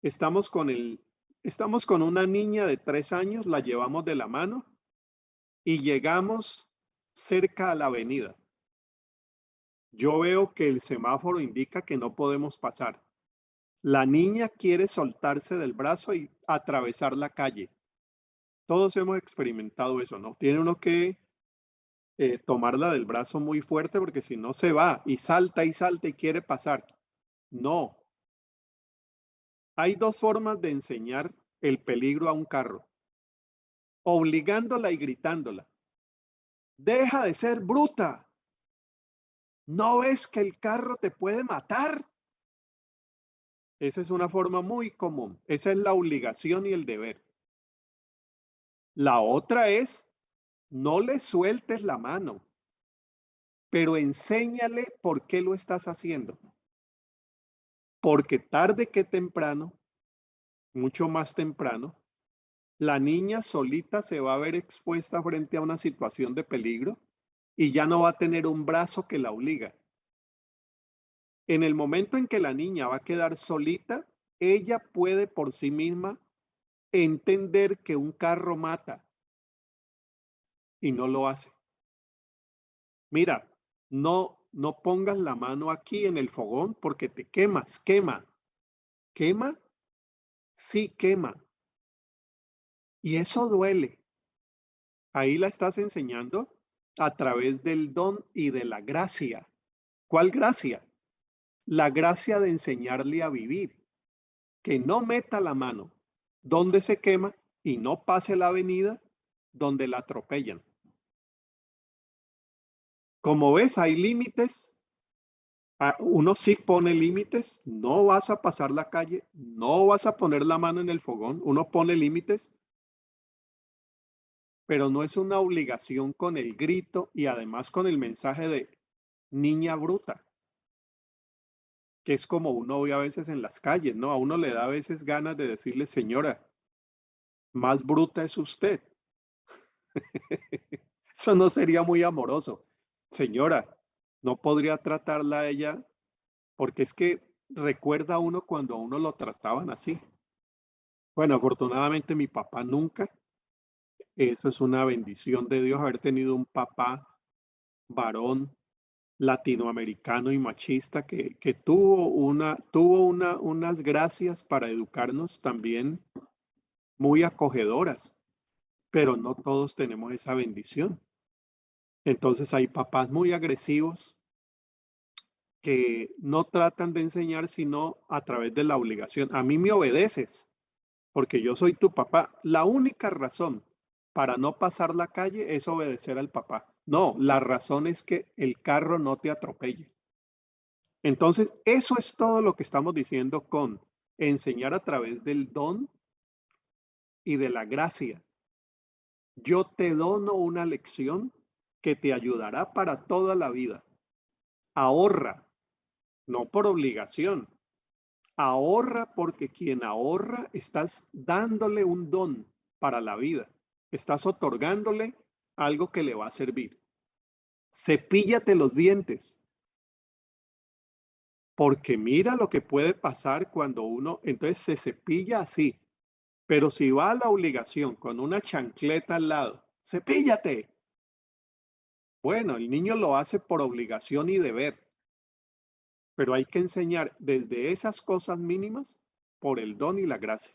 Estamos con una niña de 3 años, la llevamos de la mano y llegamos cerca a la avenida. Yo veo que el semáforo indica que no podemos pasar. La niña quiere soltarse del brazo y atravesar la calle. Todos hemos experimentado eso, ¿no? Tiene uno que tomarla del brazo muy fuerte porque si no se va y salta y quiere pasar. No. Hay dos formas de enseñar el peligro a un carro. Obligándola y gritándola. Deja de ser bruta. ¿No ves que el carro te puede matar? Esa es una forma muy común. Esa es la obligación y el deber. La otra es, no le sueltes la mano, pero enséñale por qué lo estás haciendo. Porque tarde que temprano, mucho más temprano, la niña solita se va a ver expuesta frente a una situación de peligro y ya no va a tener un brazo que la obliga. En el momento en que la niña va a quedar solita, ella puede por sí misma entender que un carro mata y no lo hace. Mira, no pongas la mano aquí en el fogón porque te quemas, quema. ¿Quema? Sí, quema. Y eso duele. Ahí la estás enseñando a través del don y de la gracia. ¿Cuál gracia? La gracia de enseñarle a vivir, que no meta la mano donde se quema y no pase la avenida donde la atropellan. Como ves, hay límites. Uno sí pone límites, no vas a pasar la calle, no vas a poner la mano en el fogón, uno pone límites, pero no es una obligación con el grito y además con el mensaje de niña bruta, que es como uno ve a veces en las calles, ¿no? A uno le da a veces ganas de decirle, señora, más bruta es usted. Eso no sería muy amoroso. Señora, no podría tratarla a ella, porque es que recuerda uno cuando a uno lo trataban así. Bueno, afortunadamente mi papá nunca, eso es una bendición de Dios haber tenido un papá varón latinoamericano y machista que unas gracias para educarnos también muy acogedoras, pero no todos tenemos esa bendición. Entonces hay papás muy agresivos que no tratan de enseñar sino a través de la obligación. A mí me obedeces porque yo soy tu papá. La única razón para no pasar la calle es obedecer al papá. No, la razón es que el carro no te atropelle. Entonces, eso es todo lo que estamos diciendo con enseñar a través del don y de la gracia. Yo te dono una lección que te ayudará para toda la vida. Ahorra, no por obligación. Ahorra porque quien ahorra estás dándole un don para la vida. Estás otorgándole algo que le va a servir. Cepíllate los dientes, porque mira lo que puede pasar cuando uno, entonces se cepilla así. Pero si va a la obligación con una chancleta al lado, cepíllate. Bueno, el niño lo hace por obligación y deber, pero hay que enseñar desde esas cosas mínimas por el don y la gracia.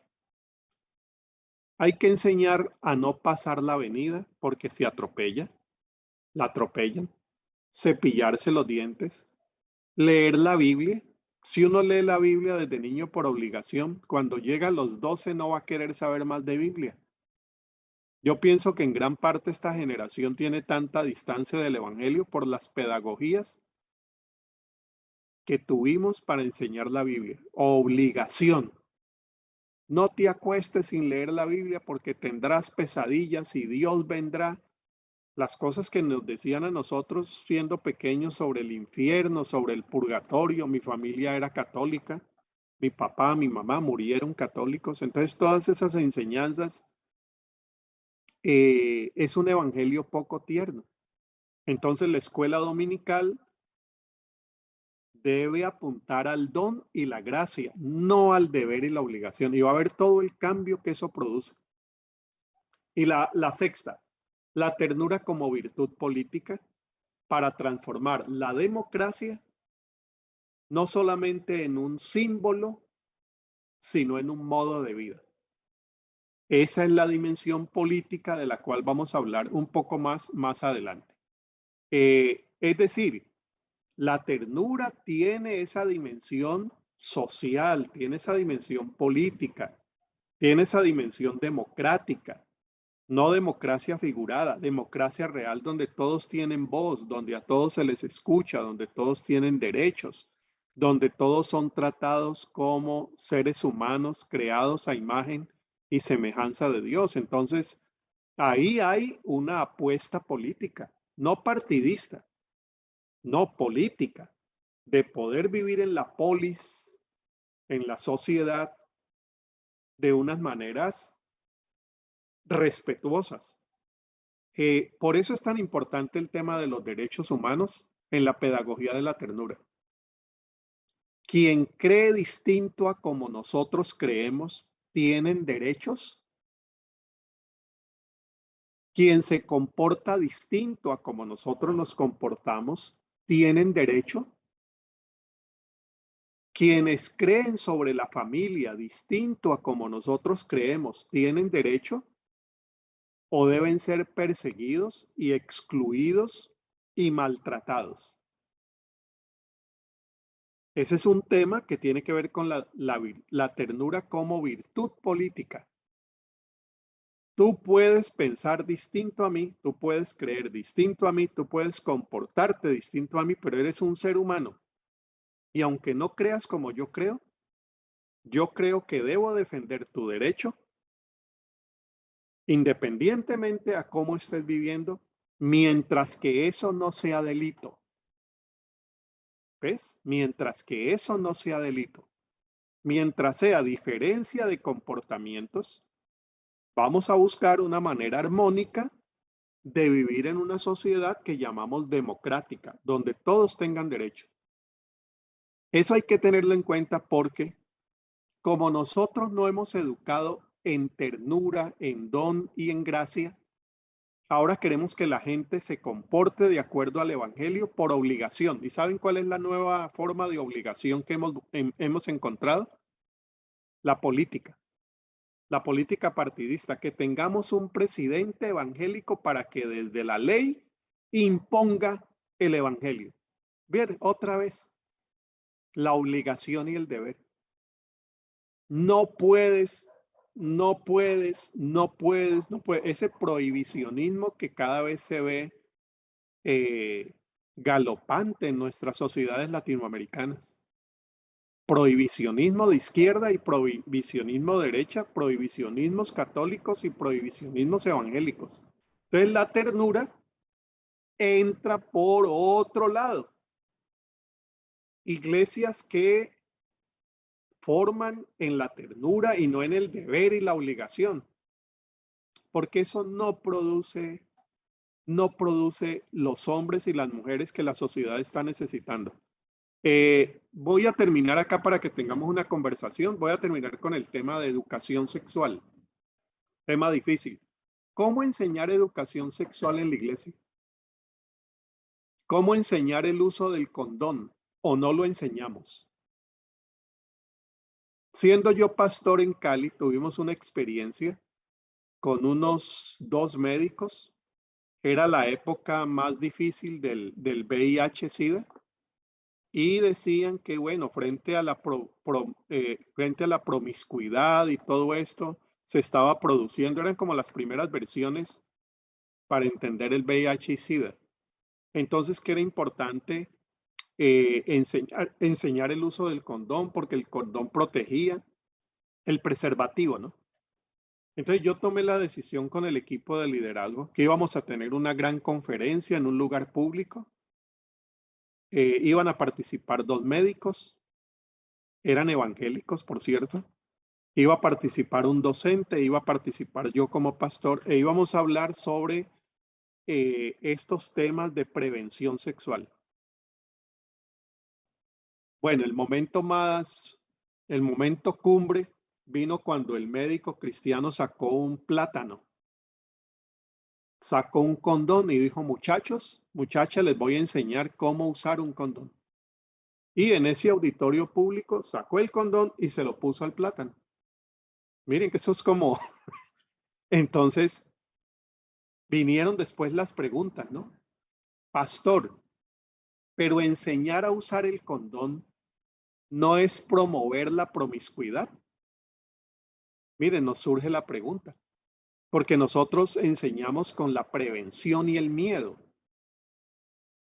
Hay que enseñar a no pasar la avenida porque se atropella, la atropellan, cepillarse los dientes, leer la Biblia. Si uno lee la Biblia desde niño por obligación, cuando llega a los 12 no va a querer saber más de Biblia. Yo pienso que en gran parte esta generación tiene tanta distancia del Evangelio por las pedagogías que tuvimos para enseñar la Biblia. Obligación. No te acuestes sin leer la Biblia porque tendrás pesadillas y Dios vendrá. Las cosas que nos decían a nosotros siendo pequeños sobre el infierno, sobre el purgatorio. Mi familia era católica. Mi papá, mi mamá murieron católicos. Entonces todas esas enseñanzas es un evangelio poco tierno. Entonces la escuela dominical debe apuntar al don y la gracia, no al deber y la obligación. Y va a haber todo el cambio que eso produce. Y la sexta, la ternura como virtud política para transformar la democracia no solamente en un símbolo, sino en un modo de vida. Esa es la dimensión política de la cual vamos a hablar un poco más adelante. Es decir, la ternura tiene esa dimensión social, tiene esa dimensión política, tiene esa dimensión democrática, no democracia figurada, democracia real donde todos tienen voz, donde a todos se les escucha, donde todos tienen derechos, donde todos son tratados como seres humanos creados a imagen y semejanza de Dios. Entonces, ahí hay una apuesta política, no partidista, no política, de poder vivir en la polis, en la sociedad, de unas maneras respetuosas. Por eso es tan importante el tema de los derechos humanos en la pedagogía de la ternura. Quien cree distinto a como nosotros creemos, ¿tienen derechos? Quien se comporta distinto a como nosotros nos comportamos, ¿tienen derecho? Quienes creen sobre la familia distinto a como nosotros creemos, ¿tienen derecho o deben ser perseguidos y excluidos y maltratados? Ese es un tema que tiene que ver con la ternura como virtud política. Tú puedes pensar distinto a mí, tú puedes creer distinto a mí, tú puedes comportarte distinto a mí, pero eres un ser humano. Y aunque no creas como yo creo que debo defender tu derecho independientemente a cómo estés viviendo, mientras que eso no sea delito. ¿Ves? Mientras que eso no sea delito, mientras sea diferencia de comportamientos, vamos a buscar una manera armónica de vivir en una sociedad que llamamos democrática, donde todos tengan derecho. Eso hay que tenerlo en cuenta porque como nosotros no hemos educado en ternura, en don y en gracia, ahora queremos que la gente se comporte de acuerdo al Evangelio por obligación. ¿Y saben cuál es la nueva forma de obligación que hemos encontrado? La política. La política partidista, que tengamos un presidente evangélico para que desde la ley imponga el Evangelio. Bien, otra vez, la obligación y el deber. No puedes, no puedes, no puedes, no puedes. Ese prohibicionismo que cada vez se ve galopante en nuestras sociedades latinoamericanas. Prohibicionismo de izquierda y prohibicionismo de derecha, prohibicionismos católicos y prohibicionismos evangélicos. Entonces la ternura entra por otro lado. Iglesias que forman en la ternura y no en el deber y la obligación, porque eso no produce los hombres y las mujeres que la sociedad está necesitando. Voy a terminar acá para que tengamos una conversación. Voy a terminar con el tema de educación sexual. Tema difícil. ¿Cómo enseñar educación sexual en la iglesia? ¿Cómo enseñar el uso del condón? ¿O no lo enseñamos? Siendo yo pastor en Cali, tuvimos una experiencia con unos 2 médicos. Era la época más difícil del VIH-Sida. Y decían que, bueno, frente a frente a la promiscuidad y todo esto, se estaba produciendo, eran como las primeras versiones para entender el VIH y SIDA. Entonces, que era importante enseñar el uso del condón, porque el condón protegía el preservativo, ¿no? Entonces yo tomé la decisión con el equipo de liderazgo que íbamos a tener una gran conferencia en un lugar público. Iban a participar 2 médicos, eran evangélicos, por cierto. Iba a participar un docente, iba a participar yo como pastor e íbamos a hablar sobre estos temas de prevención sexual. Bueno, el momento cumbre vino cuando el médico cristiano sacó un plátano, sacó un condón y dijo, muchachos, muchachas, les voy a enseñar cómo usar un condón. Y en ese auditorio público sacó el condón y se lo puso al plátano. Miren que eso es como, entonces vinieron después las preguntas, ¿no? Pastor, pero enseñar a usar el condón no es promover la promiscuidad. Miren, nos surge la pregunta, porque nosotros enseñamos con la prevención y el miedo.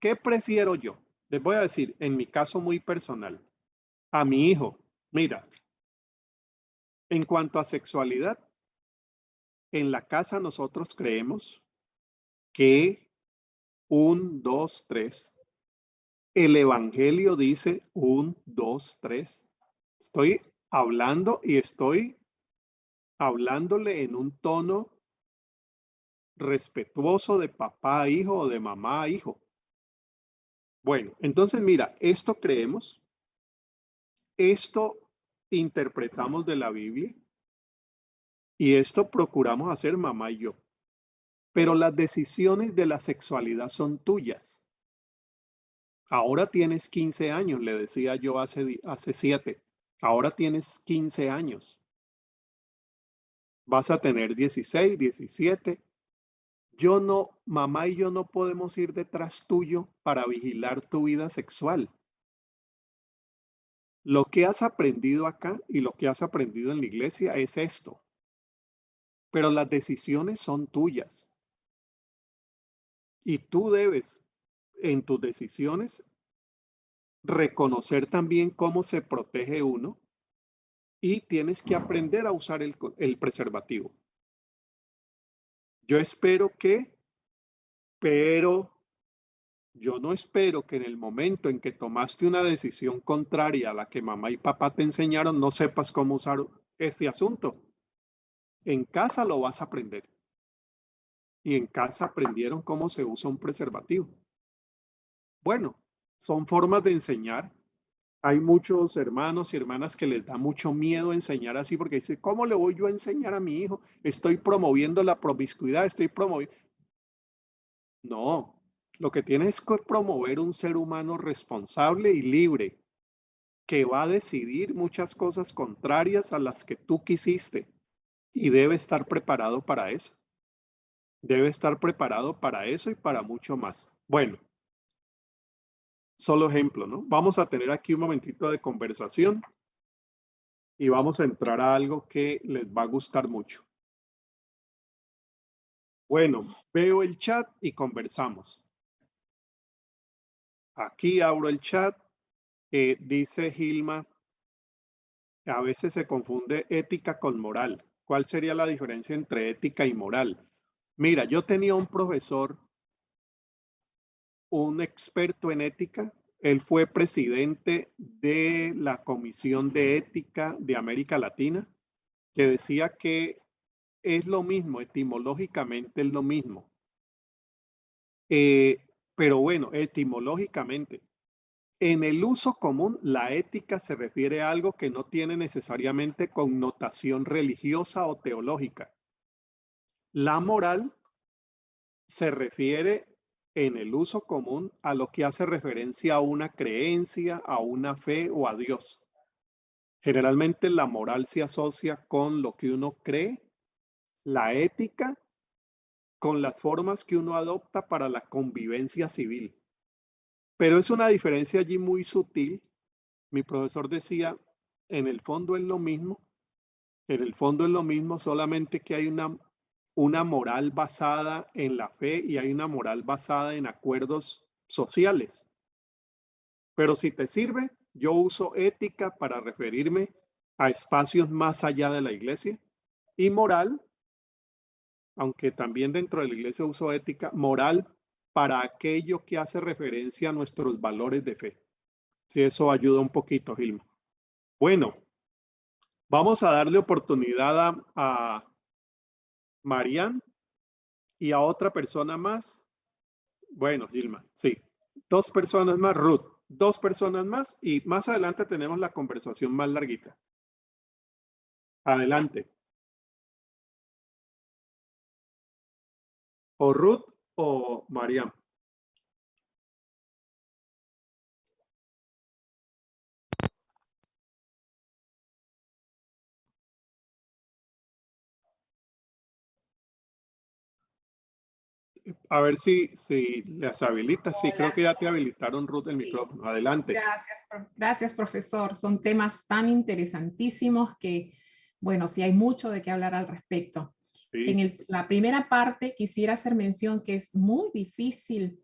¿Qué prefiero yo? Les voy a decir, en mi caso muy personal, a mi hijo, mira, en cuanto a sexualidad, en la casa nosotros creemos que 1, 2, 3. El Evangelio dice 1, 2, 3. Estoy hablando y estoy hablándole en un tono respetuoso de papá a hijo o de mamá a hijo. Bueno, entonces mira, esto creemos, esto interpretamos de la Biblia y esto procuramos hacer mamá y yo. Pero las decisiones de la sexualidad son tuyas. Ahora tienes 15 años, le decía yo hace 7. Ahora tienes 15 años. Vas a tener 16, 17. Mamá y yo no podemos ir detrás tuyo para vigilar tu vida sexual. Lo que has aprendido acá y lo que has aprendido en la iglesia es esto. Pero las decisiones son tuyas. Y tú debes, en tus decisiones, reconocer también cómo se protege uno y tienes que aprender a usar el preservativo. Yo espero que, pero yo no espero que en el momento en que tomaste una decisión contraria a la que mamá y papá te enseñaron, no sepas cómo usar este asunto. En casa lo vas a aprender. Y en casa aprendieron cómo se usa un preservativo. Bueno, son formas de enseñar. Hay muchos hermanos y hermanas que les da mucho miedo enseñar así porque dicen, ¿cómo le voy yo a enseñar a mi hijo? Estoy promoviendo la promiscuidad, estoy promoviendo. No, lo que tienes que promover un ser humano responsable y libre que va a decidir muchas cosas contrarias a las que tú quisiste y debe estar preparado para eso. Debe estar preparado para eso y para mucho más. Bueno, solo ejemplo, ¿no? Vamos a tener aquí un momentito de conversación y vamos a entrar a algo que les va a gustar mucho. Bueno, veo el chat y conversamos. Aquí abro el chat. Dice Gilma, a veces se confunde ética con moral. ¿Cuál sería la diferencia entre ética y moral? Mira, yo tenía un profesor, un experto en ética. Él fue presidente de la Comisión de Ética de América Latina, que decía que es lo mismo, etimológicamente es lo mismo. Pero bueno, etimológicamente, en el uso común, la ética se refiere a algo que no tiene necesariamente connotación religiosa o teológica. La moral se refiere en el uso común a lo que hace referencia a una creencia, a una fe o a Dios. Generalmente la moral se asocia con lo que uno cree, la ética con las formas que uno adopta para la convivencia civil. Pero es una diferencia allí muy sutil. Mi profesor decía, en el fondo es lo mismo, en el fondo es lo mismo, solamente que hay una moral basada en la fe y hay una moral basada en acuerdos sociales. Pero si te sirve, yo uso ética para referirme a espacios más allá de la iglesia y moral, aunque también dentro de la iglesia uso ética, moral para aquello que hace referencia a nuestros valores de fe. Si eso ayuda un poquito, Gilma. Bueno, vamos a darle oportunidad a Marian y a otra persona más. Bueno, Gilma, sí. Dos personas más, Ruth. Dos personas más y más adelante tenemos la conversación más larguita. Adelante. O Ruth o Marian. A ver si las habilitas. Sí, creo Hola. que ya te habilitaron, Ruth, el Sí. micrófono. Adelante. Gracias, profesor. Son temas tan interesantísimos que, bueno, sí hay mucho de qué hablar al respecto. Sí. En la primera parte quisiera hacer mención que es muy difícil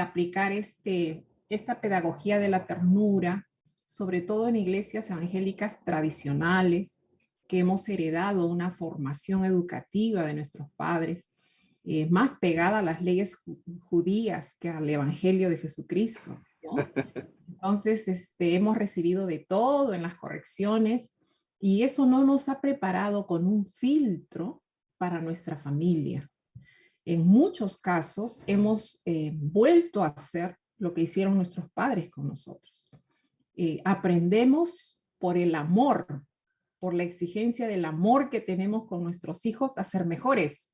aplicar esta pedagogía de la ternura, sobre todo en iglesias evangélicas tradicionales, que hemos heredado una formación educativa de nuestros padres, más pegada a las leyes judías que al Evangelio de Jesucristo, ¿no? Entonces, hemos recibido de todo en las correcciones y eso no nos ha preparado con un filtro para nuestra familia. En muchos casos hemos vuelto a hacer lo que hicieron nuestros padres con nosotros. Aprendemos por el amor, por la exigencia del amor que tenemos con nuestros hijos a ser mejores,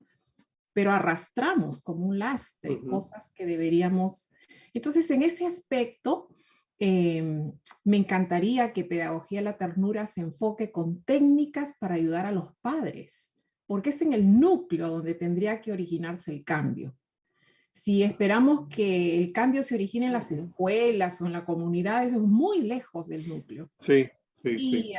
pero arrastramos como un lastre cosas que deberíamos. Entonces, en ese aspecto, me encantaría que Pedagogía de la Ternura se enfoque con técnicas para ayudar a los padres, porque es en el núcleo donde tendría que originarse el cambio. Si esperamos que el cambio se origine en las escuelas o en la comunidad, es muy lejos del núcleo. Sí, sí, sí. Y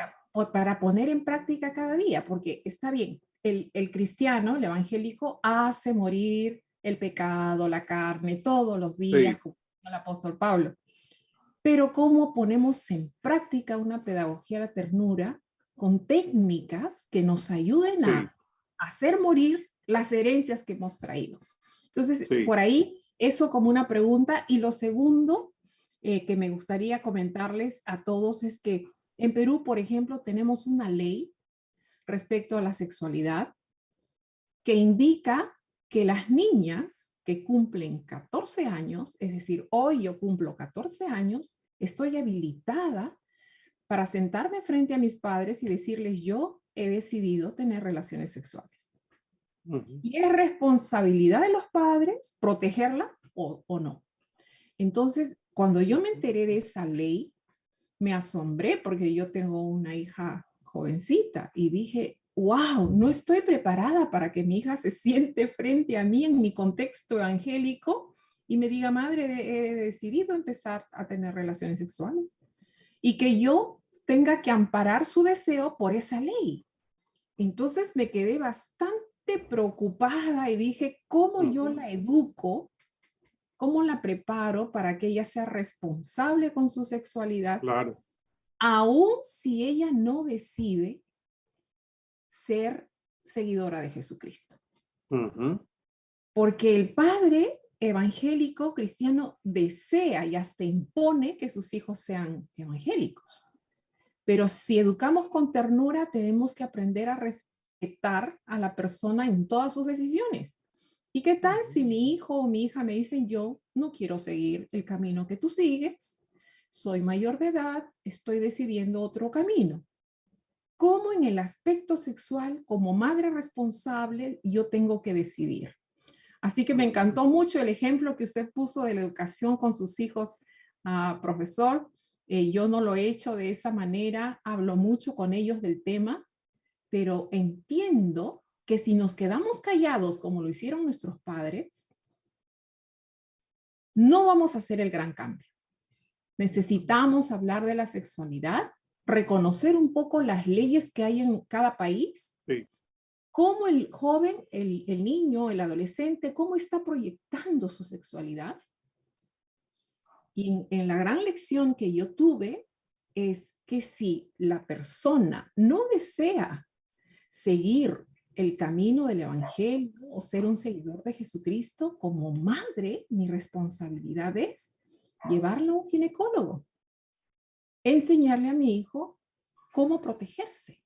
para poner en práctica cada día, porque está bien, el cristiano, el evangélico, hace morir el pecado, la carne, todos los días, Sí. como el apóstol Pablo. Pero ¿cómo ponemos en práctica una pedagogía de la ternura con técnicas que nos ayuden Sí. a hacer morir las herencias que hemos traído. Entonces, Sí. por ahí, eso como una pregunta. Y lo segundo que me gustaría comentarles a todos es que en Perú, por ejemplo, tenemos una ley respecto a la sexualidad que indica que las niñas que cumplen 14 años, es decir, hoy yo cumplo 14 años, estoy habilitada para sentarme frente a mis padres y decirles, yo he decidido tener relaciones sexuales. Ujú. Y es responsabilidad de los padres protegerla o no. Entonces, cuando yo me enteré de esa ley, me asombré porque yo tengo una hija jovencita y dije, wow, no estoy preparada para que mi hija se siente frente a mí en mi contexto evangélico y me diga, madre, he decidido empezar a tener relaciones sexuales y que yo tenga que amparar su deseo por esa ley. Entonces me quedé bastante preocupada y dije, ¿cómo yo Ujú. la educo? ¿Cómo la preparo para que ella sea responsable con su sexualidad, Claro. aun si ella no decide ser seguidora de Jesucristo? Ujú. Porque el padre evangélico cristiano desea y hasta impone que sus hijos sean evangélicos. Pero si educamos con ternura, tenemos que aprender a respetar a la persona en todas sus decisiones. ¿Y qué tal si mi hijo o mi hija me dicen, yo no quiero seguir el camino que tú sigues, soy mayor de edad, estoy decidiendo otro camino? ¿Cómo en el aspecto sexual, como madre responsable, yo tengo que decidir? Así que me encantó mucho el ejemplo que usted puso de la educación con sus hijos, profesor. Yo no lo he hecho de esa manera, hablo mucho con ellos del tema, pero entiendo que si nos quedamos callados como lo hicieron nuestros padres, no vamos a hacer el gran cambio. Necesitamos hablar de la sexualidad, reconocer un poco las leyes que hay en cada país, Sí. cómo el joven, el niño, el adolescente, cómo está proyectando su sexualidad. Y en la gran lección que yo tuve es que si la persona no desea seguir el camino del evangelio o ser un seguidor de Jesucristo, como madre, mi responsabilidad es llevarlo a un ginecólogo, enseñarle a mi hijo cómo protegerse,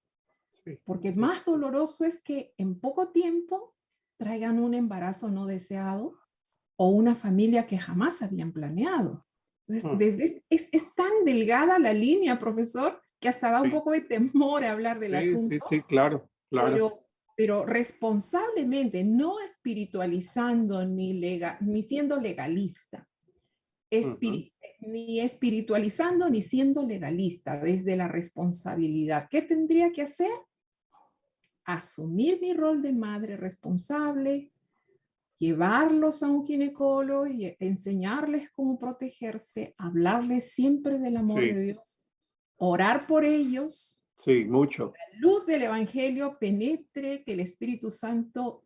Sí. porque Sí. más doloroso es que en poco tiempo traigan un embarazo no deseado o una familia que jamás habían planeado. Entonces, Mm. es tan delgada la línea, profesor, que hasta da un Sí. poco de temor hablar del Sí, sí, asunto, sí, claro, claro. pero, pero responsablemente, no espiritualizando ni siendo legalista, Ujú. ni espiritualizando ni siendo legalista, desde la responsabilidad. ¿Qué tendría que hacer? Asumir mi rol de madre responsable, llevarlos a un ginecólogo y enseñarles cómo protegerse, hablarles siempre del amor Sí, de Dios, orar por ellos, sí, mucho. la luz del Evangelio penetre, que el Espíritu Santo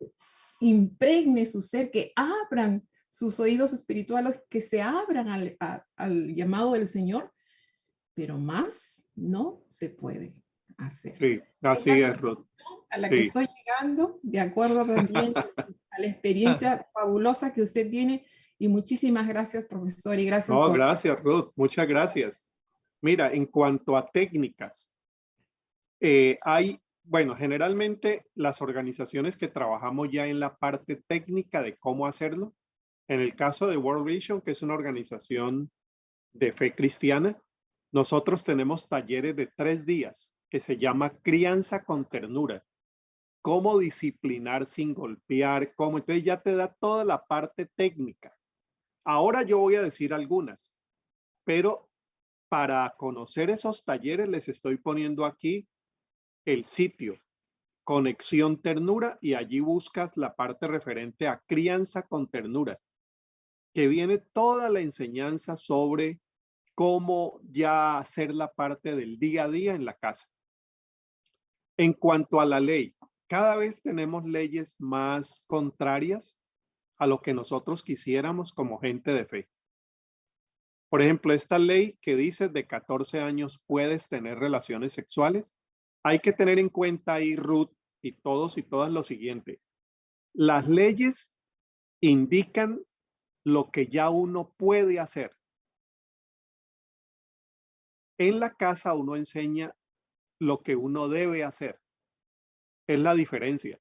impregne su ser, que abran sus oídos espirituales, que se abran al llamado del Señor, pero más no se puede hacer. Sí, Es así la es, Ruth. conclusión a la que Sí. estoy llegando, de acuerdo también a la experiencia fabulosa que usted tiene. Y muchísimas gracias, profesor, y gracias No, por... gracias, Ruth. Muchas gracias. Mira, en cuanto a técnicas, bueno, generalmente las organizaciones que trabajamos ya en la parte técnica de cómo hacerlo, en el caso de World Vision, que es una organización de fe cristiana, nosotros tenemos talleres de 3 días que se llama Crianza con Ternura. Cómo disciplinar sin golpear, cómo. Entonces ya te da toda la parte técnica. Ahora yo voy a decir algunas, pero para conocer esos talleres les estoy poniendo aquí el sitio Conexión Ternura y allí buscas la parte referente a crianza con ternura, que viene toda la enseñanza sobre cómo ya hacer la parte del día a día en la casa. En cuanto a la ley, cada vez tenemos leyes más contrarias a lo que nosotros quisiéramos como gente de fe. Por ejemplo, esta ley que dice de 14 años puedes tener relaciones sexuales, hay que tener en cuenta ahí, Ruth, y todos y todas lo siguiente. Las leyes indican lo que ya uno puede hacer. En la casa uno enseña lo que uno debe hacer. Es la diferencia.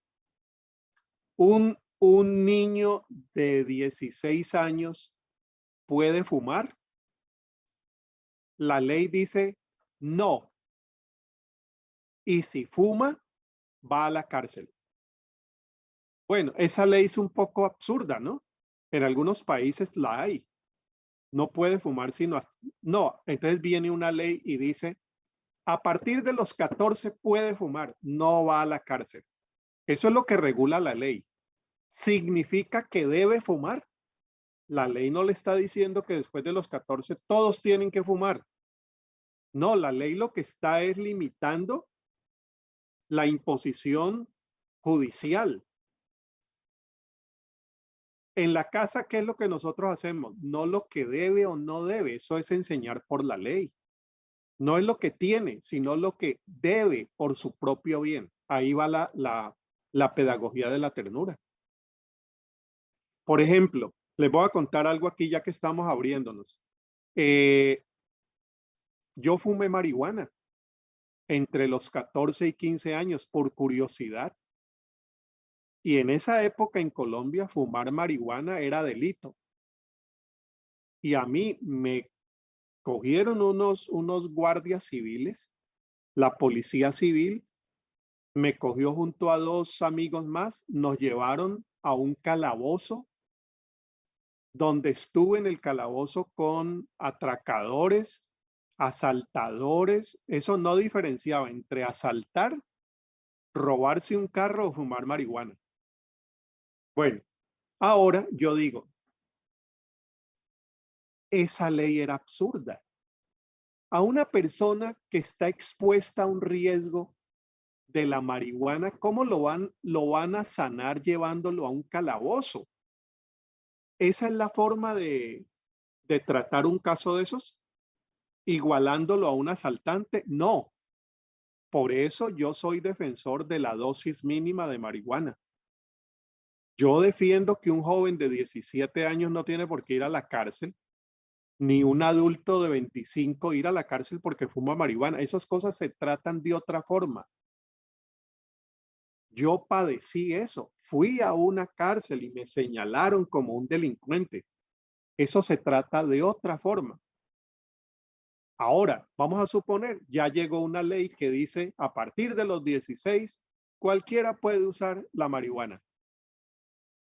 Un niño de 16 años puede fumar. La ley dice no. Y si fuma, va a la cárcel. Bueno, esa ley es un poco absurda, ¿no? En algunos países la hay. No puede fumar sino... No, entonces viene una ley y dice, a partir de los 14 puede fumar, no va a la cárcel. Eso es lo que regula la ley. ¿Significa que debe fumar? La ley no le está diciendo que después de los 14 todos tienen que fumar. No, la ley lo que está es limitando la imposición judicial. En la casa, ¿qué es lo que nosotros hacemos? No lo que debe o no debe, eso es enseñar por la ley. No es lo que tiene, sino lo que debe por su propio bien. Ahí va la pedagogía de la ternura. Por ejemplo, les voy a contar algo aquí ya que estamos abriéndonos. Yo fumé marihuana entre los 14 y 15 años por curiosidad. Y en esa época en Colombia fumar marihuana era delito. Y a mí me cogieron unos guardias civiles, la policía civil me cogió junto a dos amigos más, nos llevaron a un calabozo donde estuve en el calabozo con atracadores, asaltadores. Eso no diferenciaba entre asaltar, robarse un carro o fumar marihuana. Bueno, ahora yo digo, esa ley era absurda. A una persona que está expuesta a un riesgo de la marihuana, ¿cómo lo van a sanar llevándolo a un calabozo? ¿Esa es la forma de tratar un caso de esos? ¿Igualándolo a un asaltante? No. Por eso yo soy defensor de la dosis mínima de marihuana. Yo defiendo que un joven de 17 años no tiene por qué ir a la cárcel, ni un adulto de 25 ir a la cárcel porque fuma marihuana. Esas cosas se tratan de otra forma. Yo padecí eso. Fui a una cárcel y me señalaron como un delincuente. Eso se trata de otra forma. Ahora, vamos a suponer, ya llegó una ley que dice a partir de los 16, cualquiera puede usar la marihuana.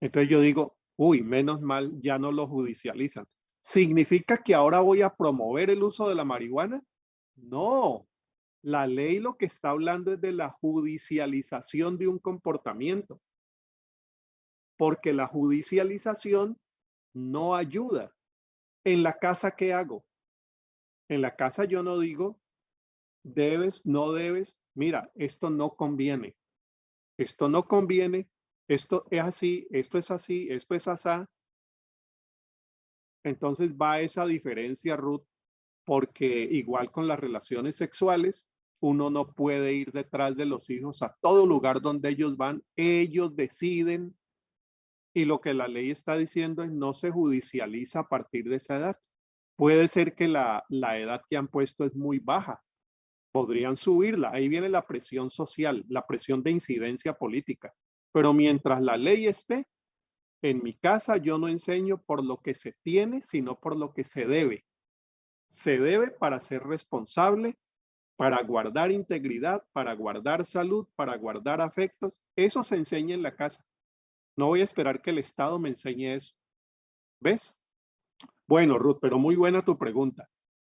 Entonces yo digo, uy, menos mal, ya no lo judicializan. ¿Significa que ahora voy a promover el uso de la marihuana? No, la ley lo que está hablando es de la judicialización de un comportamiento, porque la judicialización no ayuda. En la casa, ¿qué hago? En la casa yo no digo, debes, no debes, mira, esto no conviene, esto no conviene, esto es así, esto es así, esto es así. Entonces va esa diferencia, Ruth, porque igual con las relaciones sexuales, uno no puede ir detrás de los hijos a todo lugar donde ellos van, ellos deciden y lo que la ley está diciendo es no se judicializa a partir de esa edad. Puede ser que la edad que han puesto es muy baja, podrían subirla, ahí viene la presión social, la presión de incidencia política, pero mientras la ley esté, en mi casa yo no enseño por lo que se tiene, sino por lo que se debe. Se debe para ser responsable, para guardar integridad, para guardar salud, para guardar afectos. Eso se enseña en la casa. No voy a esperar que el Estado me enseñe eso. ¿Ves? Bueno, Ruth, pero muy buena tu pregunta.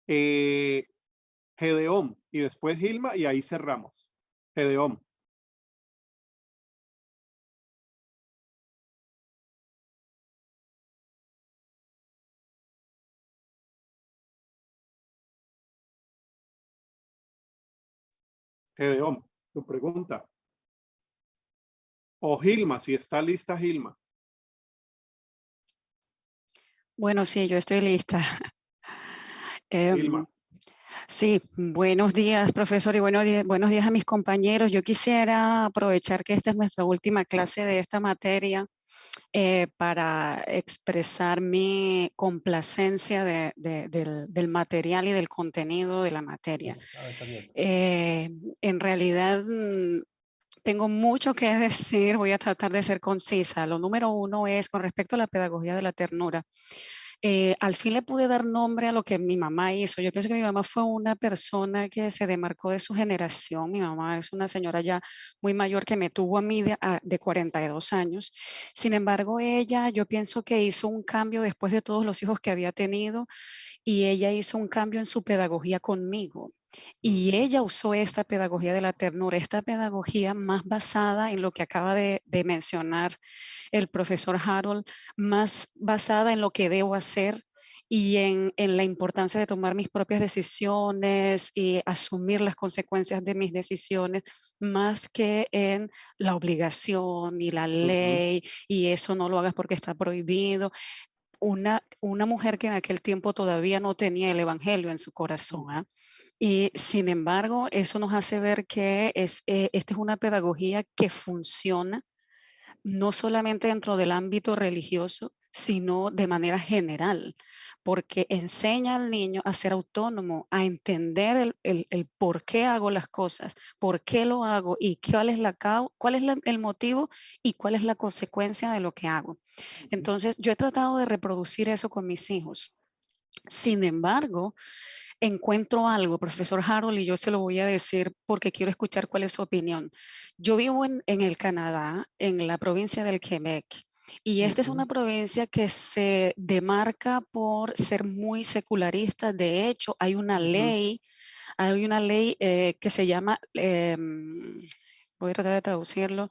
Gedeón y después Gilma y ahí cerramos. Gedeón. Gedeón, tu pregunta. O Gilma, si está lista Gilma. Bueno, sí, yo estoy lista. Gilma. Sí, buenos días, profesor, y buenos días a mis compañeros. Yo quisiera aprovechar que esta es nuestra última clase de esta materia para expresar mi complacencia del material y del contenido de la materia. Está bien. En realidad, tengo mucho que decir, voy a tratar de ser concisa. Lo número uno es con respecto a la pedagogía de la ternura. Al fin le pude dar nombre a lo que mi mamá hizo. Yo pienso que mi mamá fue una persona que se demarcó de su generación. Mi mamá es una señora ya muy mayor que me tuvo a mí de 42 años. Sin embargo, ella, yo pienso que hizo un cambio después de todos los hijos que había tenido y ella hizo un cambio en su pedagogía conmigo. Y ella usó esta pedagogía de la ternura, esta pedagogía más basada en lo que acaba de mencionar el profesor Harold, más basada en lo que debo hacer y en la importancia de tomar mis propias decisiones y asumir las consecuencias de mis decisiones, más que en la obligación y la Ujú, ley, y eso no lo hagas porque está prohibido. Una mujer que en aquel tiempo todavía no tenía el evangelio en su corazón, ¿ah? Y sin embargo, eso nos hace ver que esta es una pedagogía que funciona no solamente dentro del ámbito religioso, sino de manera general, porque enseña al niño a ser autónomo, a entender el por qué hago las cosas, por qué lo hago y cuál es, cuál es el motivo y cuál es la consecuencia de lo que hago. ujú. Entonces, yo he tratado de reproducir eso con mis hijos. Sin embargo, encuentro algo, profesor Harold, y yo se lo voy a decir porque quiero escuchar cuál es su opinión. Yo vivo en el Canadá, en la provincia del Quebec, y esta es una Ujú, provincia que se demarca por ser muy secularista. De hecho, ujú. hay una ley que se llama, voy a tratar de traducirlo,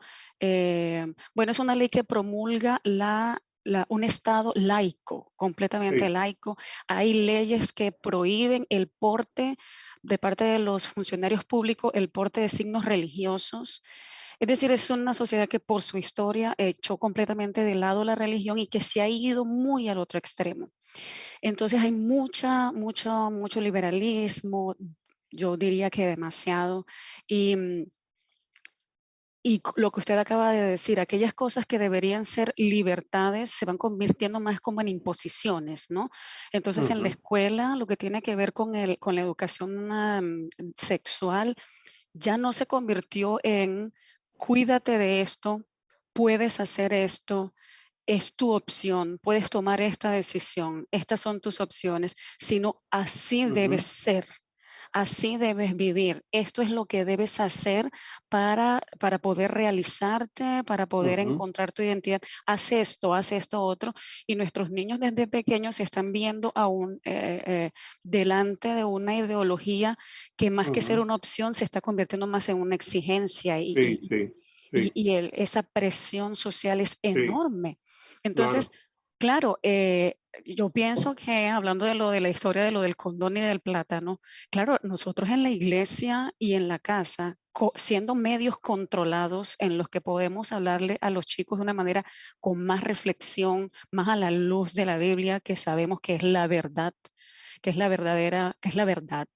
bueno, es una ley que promulga un Estado laico, completamente Sí, laico. Hay leyes que prohíben el porte de parte de los funcionarios públicos, el porte de signos religiosos. Es decir, es una sociedad que por su historia echó completamente de lado la religión y que se ha ido muy al otro extremo. Entonces hay mucho liberalismo, yo diría que demasiado. Y, lo que usted acaba de decir, aquellas cosas que deberían ser libertades se van convirtiendo más como en imposiciones, ¿no? Entonces en la ujú, escuela lo que tiene que ver con la educación sexual ya no se convirtió en cuídate de esto, puedes hacer esto, es tu opción, puedes tomar esta decisión, estas son tus opciones, sino así debes ujú, ser. Así debes vivir. Esto es lo que debes hacer para poder realizarte, para poder ujú, encontrar tu identidad. Haz esto otro. Y nuestros niños desde pequeños se están viendo aún delante de una ideología que más que ser ujú. una opción se está convirtiendo más en una exigencia Sí, sí, sí, esa presión social es sí, enorme. Entonces, claro. claro, yo pienso que hablando de lo de la historia de lo del condón y del plátano, claro, nosotros en la iglesia y en la casa, siendo medios controlados en los que podemos hablarle a los chicos de una manera con más reflexión, más a la luz de la Biblia, que sabemos que es la verdad, que es la verdadera, que es la verdad,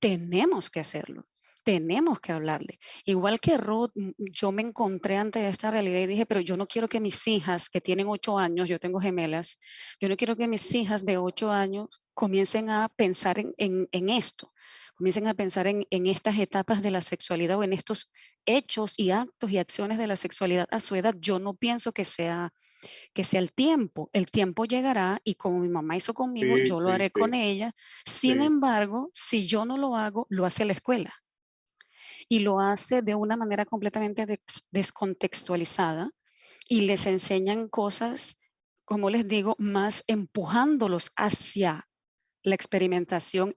tenemos que hacerlo. Tenemos que hablarle. Igual que Ruth, yo me encontré ante esta realidad y dije, pero yo no quiero que mis hijas que tienen 8 años, yo tengo gemelas, yo no quiero que mis hijas de 8 años comiencen a pensar en esto, comiencen a pensar en estas etapas de la sexualidad o en estos hechos y actos y acciones de la sexualidad a su edad. Yo no pienso que sea el tiempo. El tiempo llegará y como mi mamá hizo conmigo, Sí, yo lo sí, haré con sí, ella. Sin sí, embargo, si yo no lo hago, lo hace la escuela y lo hace de una manera completamente descontextualizada y les enseñan cosas, como les digo, más empujándolos hacia la experimentación,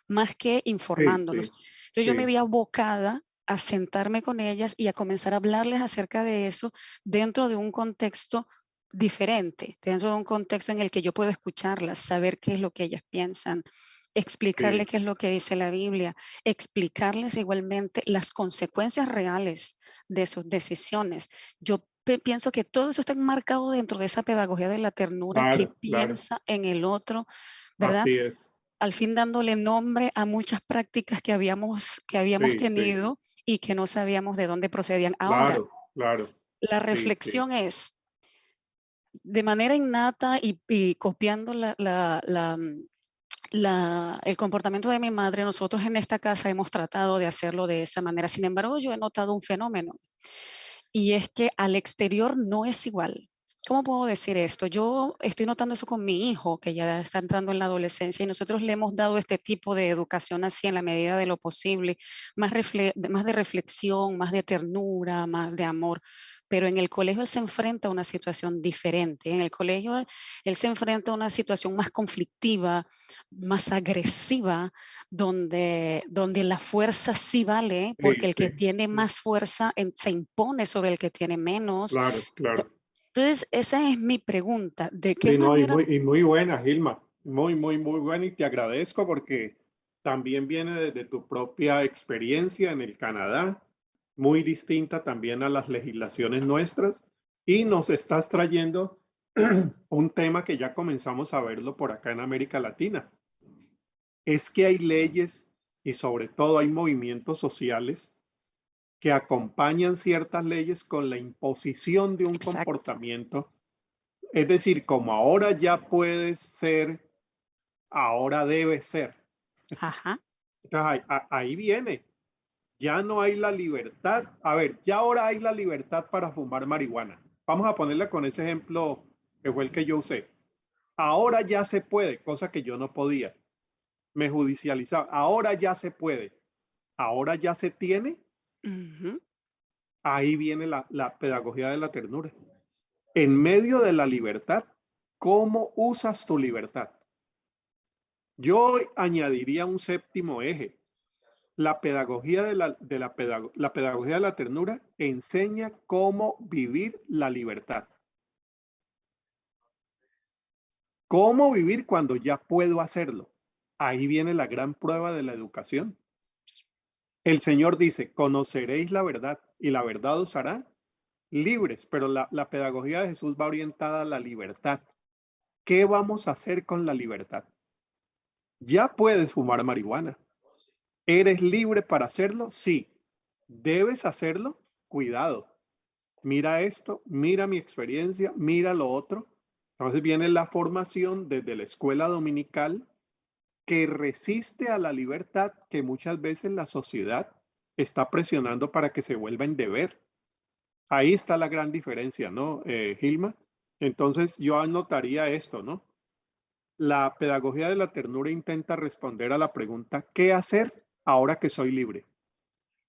más que sí, informándolos. sí, Entonces yo me sí, vi abocada a sentarme con ellas y a comenzar a hablarles acerca de eso dentro de un contexto diferente, dentro de un contexto en el que yo puedo escucharlas, saber qué es lo que ellas piensan, explicarles sí, qué es lo que dice la Biblia, explicarles igualmente las consecuencias reales de sus decisiones. Yo pienso que todo eso está enmarcado dentro de esa pedagogía de la ternura que claro, claro, piensa en el otro, ¿verdad? así es. al fin dándole nombre a muchas prácticas que habíamos Sí, sí, tenido y que no sabíamos de dónde procedían. Ahora, claro, claro. la Sí, sí, reflexión es, de manera innata y copiando el comportamiento de mi madre, nosotros en esta casa hemos tratado de hacerlo de esa manera. Sin embargo, yo he notado un fenómeno y es que al exterior no es igual. ¿Cómo puedo decir esto? Yo estoy notando eso con mi hijo, que ya está entrando en la adolescencia, y nosotros le hemos dado este tipo de educación así en la medida de lo posible, más de reflexión, más de ternura, más de amor. Pero en el colegio él se enfrenta a una situación diferente. En el colegio él se enfrenta a una situación más conflictiva, más agresiva, donde la fuerza sí vale, sí, porque el que sí, tiene sí. más fuerza se impone sobre el que tiene menos. Claro, claro. Entonces, esa es mi pregunta. ¿De qué Sí, no, manera? y muy buena, Gilma. Muy, muy, muy buena y te agradezco porque también viene de tu propia experiencia en el Canadá, muy distinta también a las legislaciones nuestras y nos estás trayendo un tema que ya comenzamos a verlo por acá en América Latina. Es que hay leyes y sobre todo hay movimientos sociales que acompañan ciertas leyes con la imposición de un Exacto. comportamiento. Es decir, como ahora ya puedes ser, ahora debe ser. Ajá. Entonces ahí viene. Ya no hay la libertad. A ver, ya ahora hay la libertad para fumar marihuana. Vamos a ponerla con ese ejemplo que fue el que yo usé. Ahora ya se puede, cosa que yo no podía. Me judicializaba. Ahora ya se puede. Ahora ya se tiene. Ujú. Ahí viene la pedagogía de la ternura. En medio de la libertad, ¿cómo usas tu libertad? Yo añadiría un séptimo eje. La pedagogía la pedagogía de la ternura enseña cómo vivir la libertad. ¿Cómo vivir cuando ya puedo hacerlo? Ahí viene la gran prueba de la educación. El Señor dice, conoceréis la verdad y la verdad os hará libres, pero la pedagogía de Jesús va orientada a la libertad. ¿Qué vamos a hacer con la libertad? Ya puedes fumar marihuana. ¿Eres libre para hacerlo? Sí. ¿Debes hacerlo? Cuidado. Mira esto, mira mi experiencia, mira lo otro. Entonces viene la formación desde la escuela dominical que resiste a la libertad que muchas veces la sociedad está presionando para que se vuelva en deber. Ahí está la gran diferencia, ¿no, Gilma? Entonces yo anotaría esto, ¿no? La pedagogía de la ternura intenta responder a la pregunta, ¿qué hacer ahora que soy libre?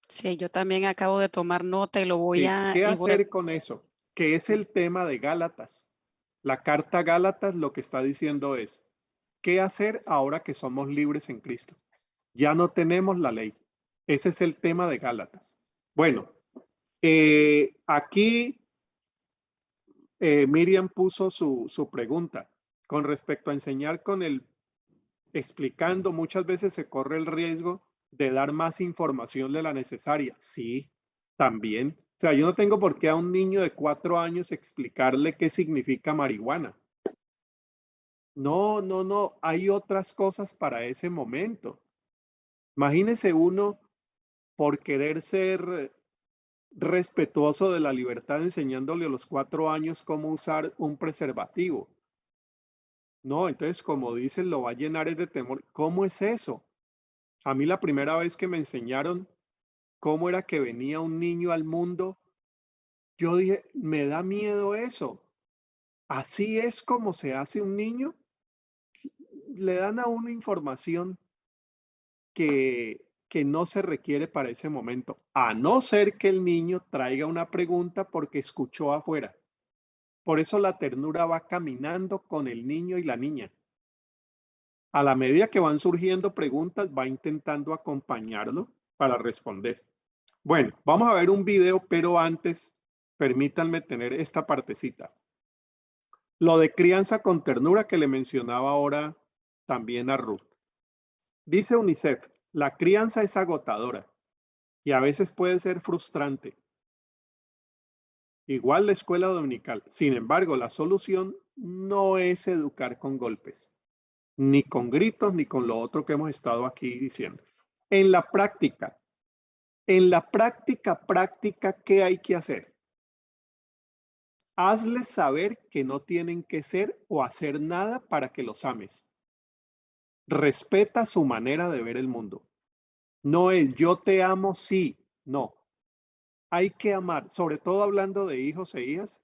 Sí, yo también acabo de tomar nota y lo voy Sí, a, ¿qué y voy a- hacer con eso? Que es el tema de Gálatas. La carta Gálatas lo que está diciendo es, ¿qué hacer ahora que somos libres en Cristo? Ya no tenemos la ley. Ese es el tema de Gálatas. Bueno, aquí Miriam puso su pregunta con respecto a enseñar con el explicando, muchas veces se corre el riesgo de dar más información de la necesaria. Sí, también. O sea, yo no tengo por qué a un niño de 4 años explicarle qué significa marihuana. No, no, no. Hay otras cosas para ese momento. Imagínese uno por querer ser respetuoso de la libertad enseñándole a los 4 años cómo usar un preservativo. No, entonces como dicen, lo va a llenar es de temor. ¿Cómo es eso? A mí la primera vez que me enseñaron cómo era que venía un niño al mundo, yo dije, me da miedo eso. Así es como se hace un niño. Le dan a uno información que no se requiere para ese momento, a no ser que el niño traiga una pregunta porque escuchó afuera. Por eso la ternura va caminando con el niño y la niña. A la medida que van surgiendo preguntas, va intentando acompañarlo para responder. Bueno, vamos a ver un video, pero antes permítanme tener esta partecita. Lo de crianza con ternura que le mencionaba ahora también a Ruth. Dice UNICEF, la crianza es agotadora y a veces puede ser frustrante. Igual la escuela dominical. Sin embargo, la solución no es educar con golpes. ni con gritos, ni con lo otro que hemos estado aquí diciendo. En la práctica, práctica, ¿qué hay que hacer? Hazles saber que no tienen que ser o hacer nada para que los ames. Respeta su manera de ver el mundo. No es yo te amo, sí, no. Hay que amar, sobre todo hablando de hijos e hijas,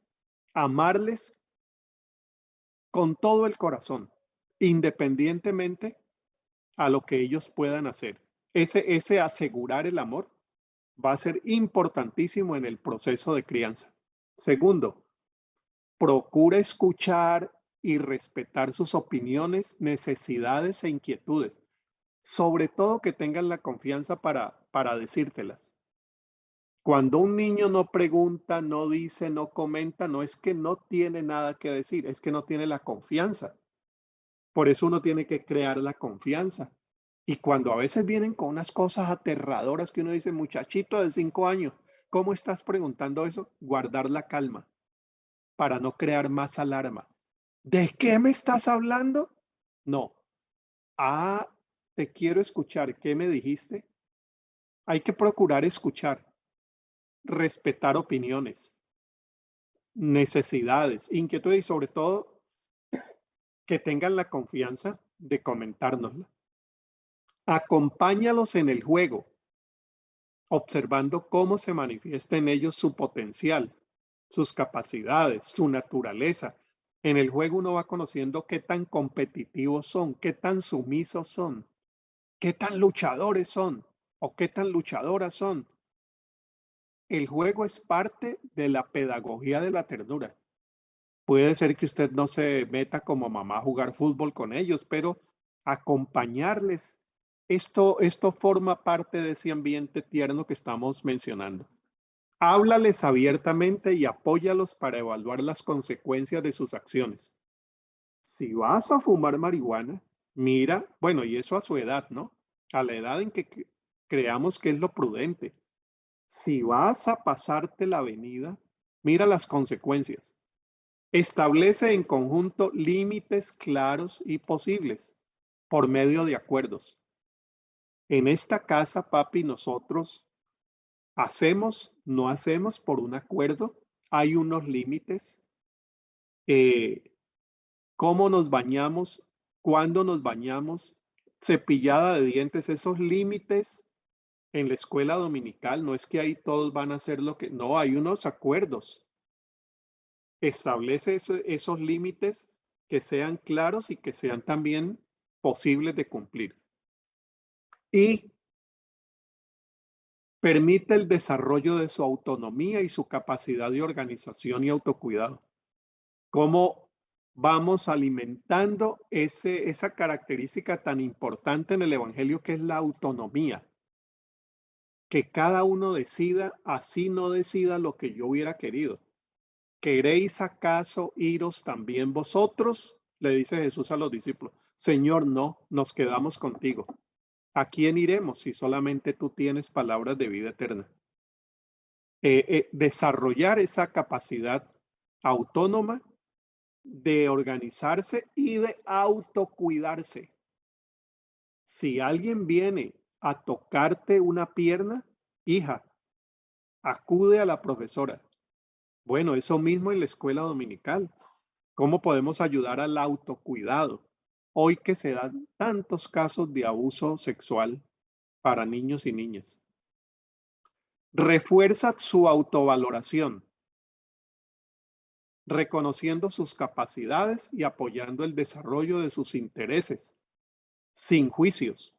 amarles con todo el corazón, independientemente a lo que ellos puedan hacer. Ese asegurar el amor va a ser importantísimo en el proceso de crianza. Segundo, procura escuchar y respetar sus opiniones, necesidades e inquietudes. Sobre todo que tengan la confianza para decírtelas. Cuando un niño no pregunta, no dice, no comenta, no es que no tiene nada que decir, es que no tiene la confianza. Por eso uno tiene que crear la confianza. Y cuando a veces vienen con unas cosas aterradoras que uno dice, muchachito de 5 años, ¿cómo estás preguntando eso? Guardar la calma para no crear más alarma. ¿De qué me estás hablando? No. Ah, te quiero escuchar. ¿Qué me dijiste? Hay que procurar escuchar, respetar opiniones, necesidades, inquietudes y sobre todo que tengan la confianza de comentárnosla. Acompáñalos en el juego, observando cómo se manifiesta en ellos su potencial, sus capacidades, su naturaleza. En el juego uno va conociendo qué tan competitivos son, qué tan sumisos son, qué tan luchadores son o qué tan luchadoras son. El juego es parte de la pedagogía de la ternura. Puede ser que usted no se meta como mamá a jugar fútbol con ellos, pero acompañarles, esto forma parte de ese ambiente tierno que estamos mencionando. Háblales abiertamente y apóyalos para evaluar las consecuencias de sus acciones. Si vas a fumar marihuana, mira, bueno, y eso a su edad, ¿no? A la edad en que creamos que es lo prudente. Si vas a pasarte la avenida, mira las consecuencias. Establece en conjunto límites claros y posibles por medio de acuerdos. En esta casa, papi, nosotros hacemos, no hacemos por un acuerdo. Hay unos límites. Cómo nos bañamos, cuándo nos bañamos, cepillada de dientes, esos límites en la escuela dominical. No es que ahí todos van a hacer lo que, no, hay unos acuerdos. Establece esos límites que sean claros y que sean también posibles de cumplir. Y permite el desarrollo de su autonomía y su capacidad de organización y autocuidado. ¿Cómo vamos alimentando esa característica tan importante en el Evangelio que es la autonomía? Que cada uno decida, así no decida lo que yo hubiera querido. ¿Queréis acaso iros también vosotros? Le dice Jesús a los discípulos. Señor, no, nos quedamos contigo. ¿A quién iremos si solamente tú tienes palabras de vida eterna? Desarrollar esa capacidad autónoma de organizarse y de autocuidarse. Si alguien viene a tocarte una pierna, hija, acude a la profesora. Bueno, eso mismo en la escuela dominical. ¿Cómo podemos ayudar al autocuidado? Hoy que se dan tantos casos de abuso sexual para niños y niñas. Refuerza su autovaloración, reconociendo sus capacidades y apoyando el desarrollo de sus intereses, sin juicios.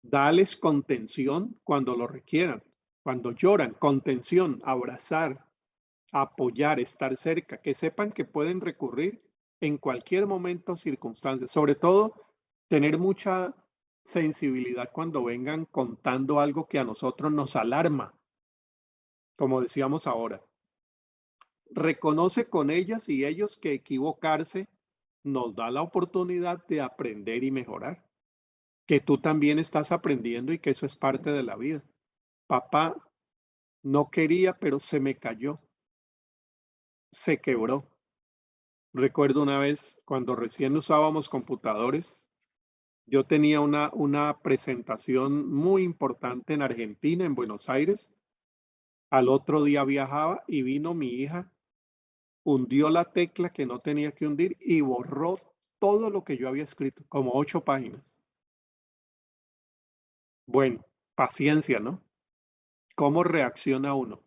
Dales contención cuando lo requieran, cuando lloran, contención, abrazar, apoyar, estar cerca, que sepan que pueden recurrir en cualquier momento o circunstancia. Sobre todo, tener mucha sensibilidad cuando vengan contando algo que a nosotros nos alarma, como decíamos ahora. Reconoce con ellas y ellos que equivocarse nos da la oportunidad de aprender y mejorar, que tú también estás aprendiendo y que eso es parte de la vida. Papá no quería, pero se me cayó, se quebró. Recuerdo una vez cuando recién usábamos computadores, yo tenía una presentación muy importante en Argentina, en Buenos Aires. Al otro día viajaba y vino mi hija, hundió la tecla que no tenía que hundir y borró todo lo que yo había escrito, como 8 páginas. Bueno, paciencia, ¿no? ¿Cómo reacciona uno?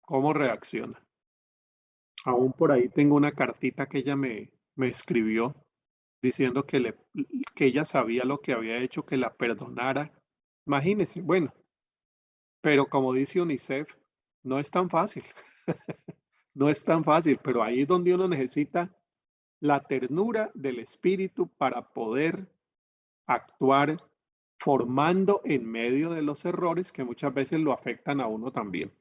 ¿Cómo reacciona? Aún por ahí tengo una cartita que ella me escribió diciendo que ella sabía lo que había hecho, que la perdonara. Imagínese, bueno, pero como dice UNICEF, no es tan fácil, no es tan fácil, pero ahí es donde uno necesita la ternura del espíritu para poder actuar formando en medio de los errores que muchas veces lo afectan a uno también.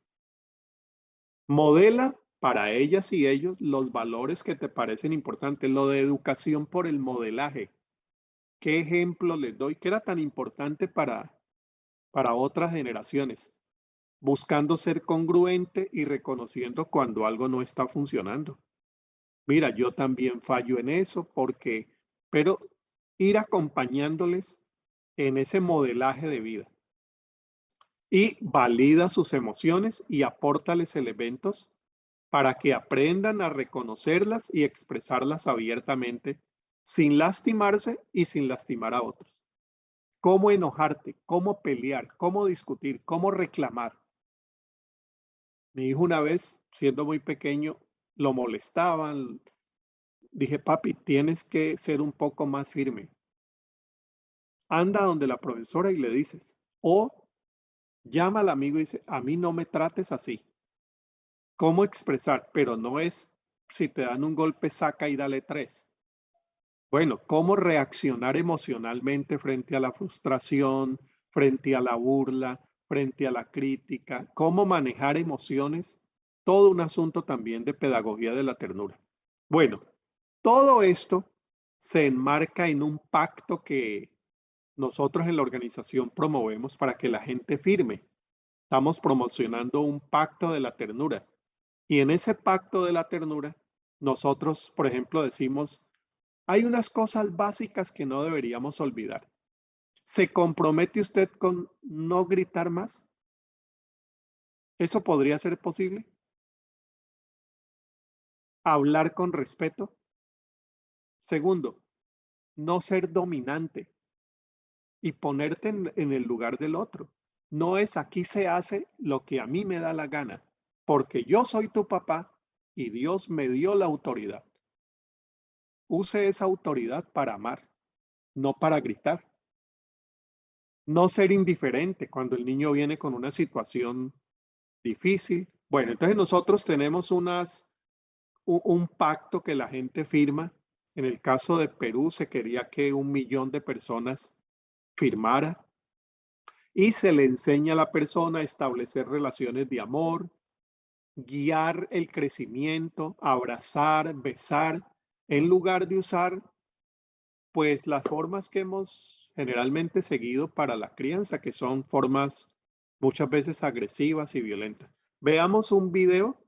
Modela para ellas y ellos los valores que te parecen importantes, lo de educación por el modelaje. ¿Qué ejemplo les doy? ¿Qué era tan importante para otras generaciones? Buscando ser congruente y reconociendo cuando algo no está funcionando. Mira, yo también fallo en eso porque, pero ir acompañándoles en ese modelaje de vida y valida sus emociones y apórtales elementos para que aprendan a reconocerlas y expresarlas abiertamente sin lastimarse y sin lastimar a otros. Cómo enojarte, cómo pelear, cómo discutir, cómo reclamar. Mi hijo una vez, siendo muy pequeño, lo molestaban. Dije, papi, tienes que ser un poco más firme. Anda donde la profesora y le dices. O llama al amigo y dice, a mí no me trates así. ¿Cómo expresar? Pero no es, si te dan un golpe, saca y dale 3. Bueno, ¿cómo reaccionar emocionalmente frente a la frustración, frente a la burla, frente a la crítica? ¿Cómo manejar emociones? Todo un asunto también de pedagogía de la ternura. Bueno, todo esto se enmarca en un pacto que nosotros en la organización promovemos para que la gente firme. Estamos promocionando un pacto de la ternura. Y en ese pacto de la ternura, nosotros, por ejemplo, decimos, hay unas cosas básicas que no deberíamos olvidar. ¿Se compromete usted con no gritar más? ¿Eso podría ser posible? ¿Hablar con respeto? Segundo, no ser dominante y ponerte en el lugar del otro. No es aquí se hace lo que a mí me da la gana, porque yo soy tu papá y Dios me dio la autoridad. Use esa autoridad para amar, no para gritar. No ser indiferente cuando el niño viene con una situación difícil. Bueno, entonces nosotros tenemos un pacto que la gente firma. En el caso de Perú se quería que 1 millón de personas firmara y se le enseña a la persona a establecer relaciones de amor, guiar el crecimiento, abrazar, besar, en lugar de usar pues las formas que hemos generalmente seguido para la crianza, que son formas muchas veces agresivas y violentas. Veamos un video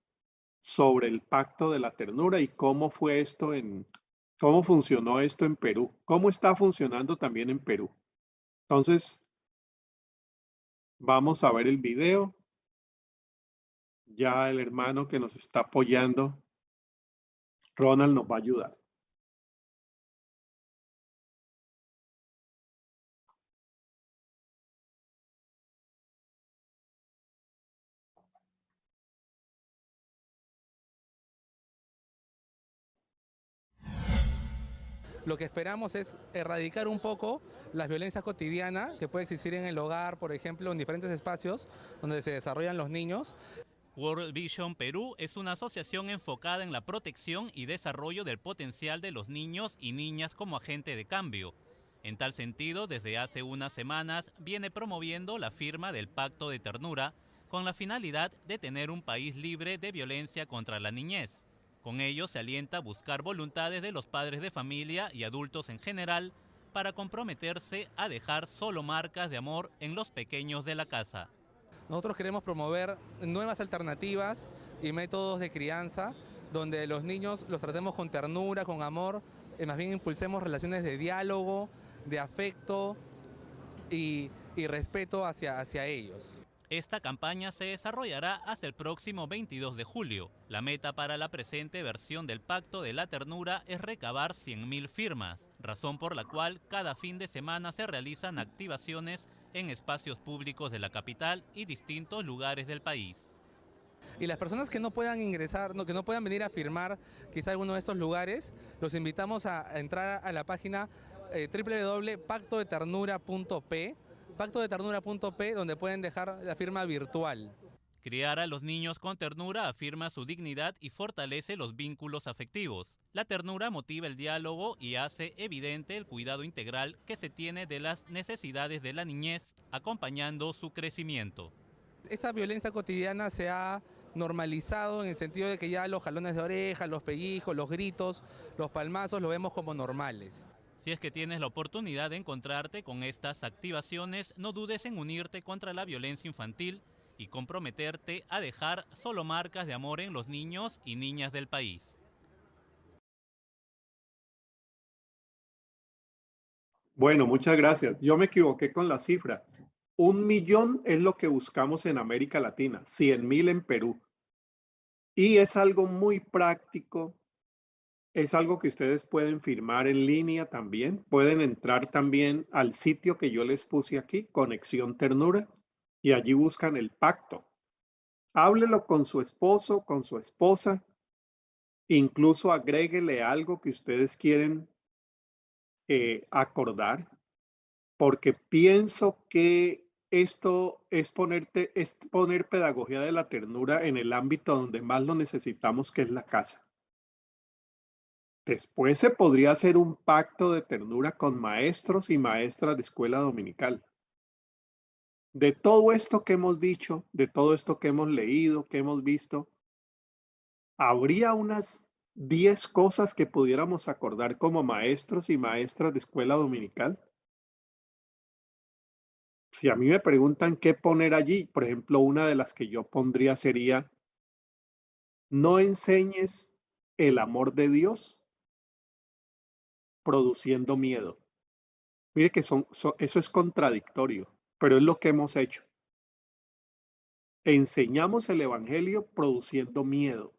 sobre el pacto de la ternura y cómo funcionó esto en Perú, cómo está funcionando también en Perú. Entonces, vamos a ver el video. Ya el hermano que nos está apoyando, Ronald, nos va a ayudar. Lo que esperamos es erradicar un poco las violencias cotidianas que puede existir en el hogar, por ejemplo, en diferentes espacios donde se desarrollan los niños. World Vision Perú es una asociación enfocada en la protección y desarrollo del potencial de los niños y niñas como agente de cambio. En tal sentido, desde hace unas semanas viene promoviendo la firma del Pacto de Ternura con la finalidad de tener un país libre de violencia contra la niñez. Con ello se alienta a buscar voluntades de los padres de familia y adultos en general para comprometerse a dejar solo marcas de amor en los pequeños de la casa. Nosotros queremos promover nuevas alternativas y métodos de crianza donde los niños los tratemos con ternura, con amor, más bien impulsemos relaciones de diálogo, de afecto y respeto hacia ellos. Esta campaña se desarrollará hasta el próximo 22 de julio. La meta para la presente versión del Pacto de la Ternura es recabar 100.000 firmas, razón por la cual cada fin de semana se realizan activaciones en espacios públicos de la capital y distintos lugares del país. Y las personas que no puedan ingresar, que no puedan venir a firmar quizá alguno de estos lugares, los invitamos a entrar a la página www.pactodeternura.p, donde pueden dejar la firma virtual. Criar a los niños con ternura afirma su dignidad y fortalece los vínculos afectivos. La ternura motiva el diálogo y hace evidente el cuidado integral que se tiene de las necesidades de la niñez, acompañando su crecimiento. Esta violencia cotidiana se ha normalizado en el sentido de que ya los jalones de oreja, los pellizcos, los gritos, los palmazos, lo vemos como normales. Si es que tienes la oportunidad de encontrarte con estas activaciones, no dudes en unirte contra la violencia infantil y comprometerte a dejar solo marcas de amor en los niños y niñas del país. Bueno, muchas gracias. Yo me equivoqué con la cifra. 1.000.000 es lo que buscamos en América Latina, 100.000 en Perú. Y es algo muy práctico, es algo que ustedes pueden firmar en línea también. Pueden entrar también al sitio que yo les puse aquí, Conexión Ternura, y allí buscan el pacto. Háblelo con su esposo, con su esposa, incluso agréguele algo que ustedes quieren acordar, porque pienso que esto es poner pedagogía de la ternura en el ámbito donde más lo necesitamos, que es la casa. Después se podría hacer un pacto de ternura con maestros y maestras de escuela dominical. De todo esto que hemos dicho, de todo esto que hemos leído, que hemos visto, habría unas 10 cosas que pudiéramos acordar como maestros y maestras de escuela dominical. Si a mí me preguntan qué poner allí, por ejemplo, una de las que yo pondría sería: no enseñes el amor de Dios produciendo miedo. Mire que eso es contradictorio, pero es lo que hemos hecho. Enseñamos el evangelio produciendo miedo.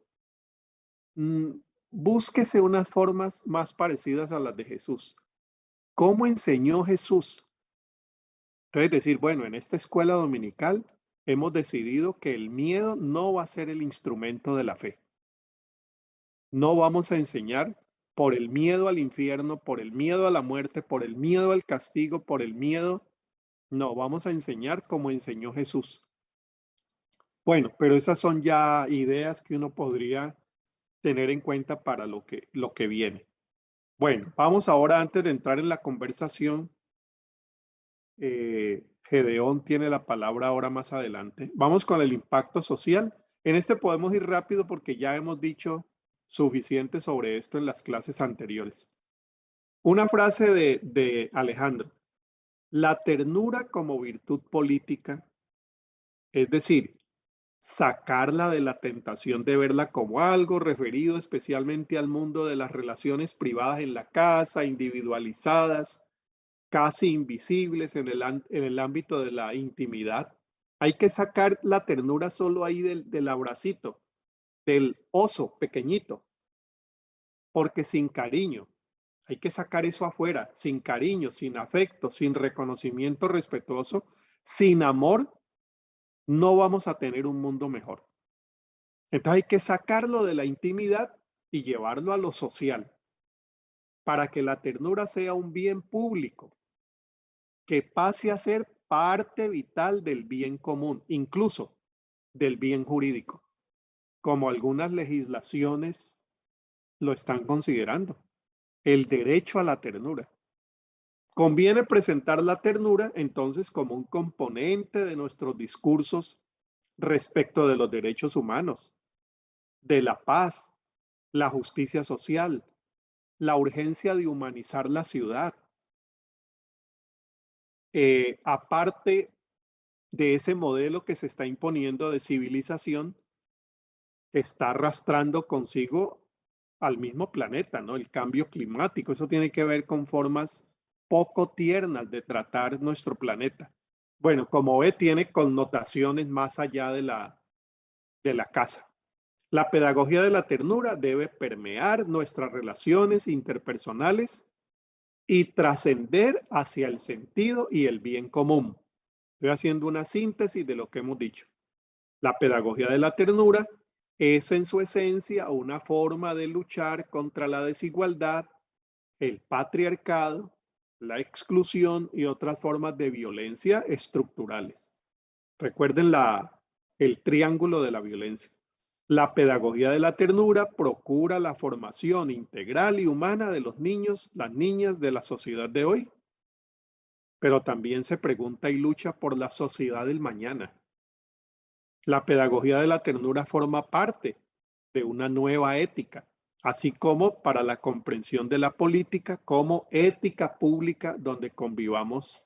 Búsquese unas formas más parecidas a las de Jesús. ¿Cómo enseñó Jesús? Entonces decir, bueno, en esta escuela dominical hemos decidido que el miedo no va a ser el instrumento de la fe. No vamos a enseñar por el miedo al infierno, por el miedo a la muerte, por el miedo al castigo, por el miedo. No, vamos a enseñar como enseñó Jesús. Bueno, pero esas son ya ideas que uno podría tener en cuenta para lo que viene. Bueno, vamos ahora, antes de entrar en la conversación, Gedeón tiene la palabra ahora más adelante. Vamos con el impacto social. En este podemos ir rápido porque ya hemos dicho suficiente sobre esto en las clases anteriores. Una frase de Alejandro: la ternura como virtud política, es decir, sacarla de la tentación de verla como algo referido especialmente al mundo de las relaciones privadas en la casa, individualizadas, casi invisibles en el ámbito de la intimidad. Hay que sacar la ternura solo ahí del abracito, del oso pequeñito, porque sin cariño, hay que sacar eso afuera, sin cariño, sin afecto, sin reconocimiento respetuoso, sin amor, no vamos a tener un mundo mejor. Entonces hay que sacarlo de la intimidad y llevarlo a lo social, para que la ternura sea un bien público, que pase a ser parte vital del bien común, incluso del bien jurídico, como algunas legislaciones lo están considerando, el derecho a la ternura. Conviene presentar la ternura entonces como un componente de nuestros discursos respecto de los derechos humanos, de la paz, la justicia social, la urgencia de humanizar la ciudad. Aparte de ese modelo que se está imponiendo de civilización, está arrastrando consigo al mismo planeta, ¿no? El cambio climático, eso tiene que ver con formas poco tiernas de tratar nuestro planeta. Bueno, como ve, tiene connotaciones más allá de la casa. La pedagogía de la ternura debe permear nuestras relaciones interpersonales y trascender hacia el sentido y el bien común. Estoy haciendo una síntesis de lo que hemos dicho. La pedagogía de la ternura es en su esencia una forma de luchar contra la desigualdad, el patriarcado, la exclusión y otras formas de violencia estructurales. Recuerden el triángulo de la violencia. La pedagogía de la ternura procura la formación integral y humana de los niños, las niñas de la sociedad de hoy, pero también se pregunta y lucha por la sociedad del mañana. La pedagogía de la ternura forma parte de una nueva ética, así como para la comprensión de la política como ética pública donde convivamos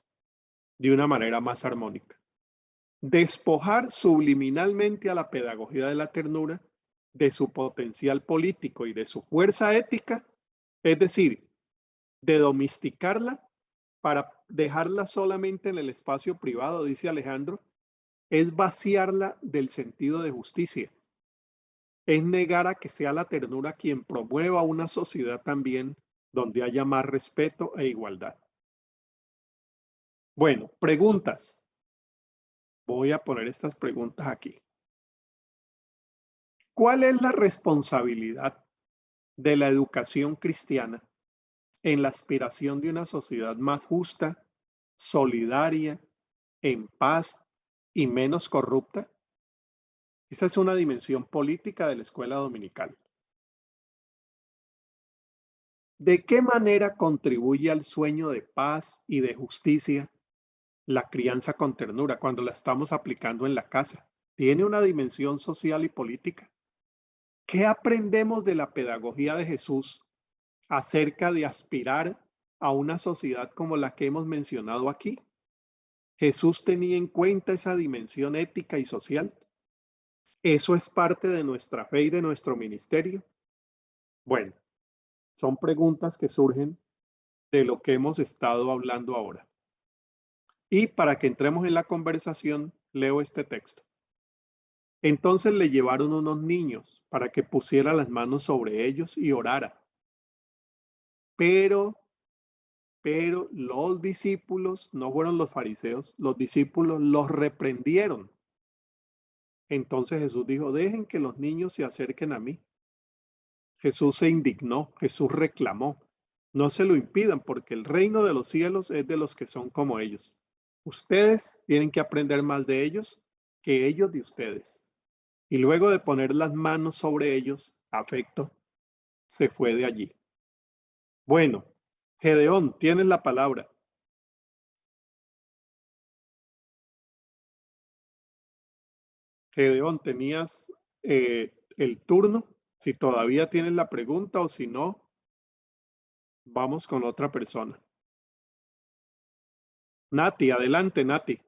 de una manera más armónica. Despojar subliminalmente a la pedagogía de la ternura de su potencial político y de su fuerza ética, es decir, de domesticarla para dejarla solamente en el espacio privado, dice Alejandro, es vaciarla del sentido de justicia. Es negar a que sea la ternura quien promueva una sociedad también donde haya más respeto e igualdad. Bueno, preguntas. Voy a poner estas preguntas aquí. ¿Cuál es la responsabilidad de la educación cristiana en la aspiración de una sociedad más justa, solidaria, en paz y menos corrupta? Esa es una dimensión política de la escuela dominical. ¿De qué manera contribuye al sueño de paz y de justicia la crianza con ternura cuando la estamos aplicando en la casa? ¿Tiene una dimensión social y política? ¿Qué aprendemos de la pedagogía de Jesús acerca de aspirar a una sociedad como la que hemos mencionado aquí? ¿Jesús tenía en cuenta esa dimensión ética y social? ¿Eso es parte de nuestra fe y de nuestro ministerio? Bueno, son preguntas que surgen de lo que hemos estado hablando ahora. Y para que entremos en la conversación, leo este texto. Entonces le llevaron unos niños para que pusiera las manos sobre ellos y orara. Pero los discípulos, no fueron los fariseos, los discípulos los reprendieron. Entonces Jesús dijo, dejen que los niños se acerquen a mí. Jesús se indignó, Jesús reclamó. No se lo impidan porque el reino de los cielos es de los que son como ellos. Ustedes tienen que aprender más de ellos que ellos de ustedes. Y luego de poner las manos sobre ellos, afecto, se fue de allí. Bueno, Gedeón, tienes la palabra. Gedeón, tenías el turno. Si todavía tienes la pregunta o si no, vamos con otra persona. Nati, adelante, Nati.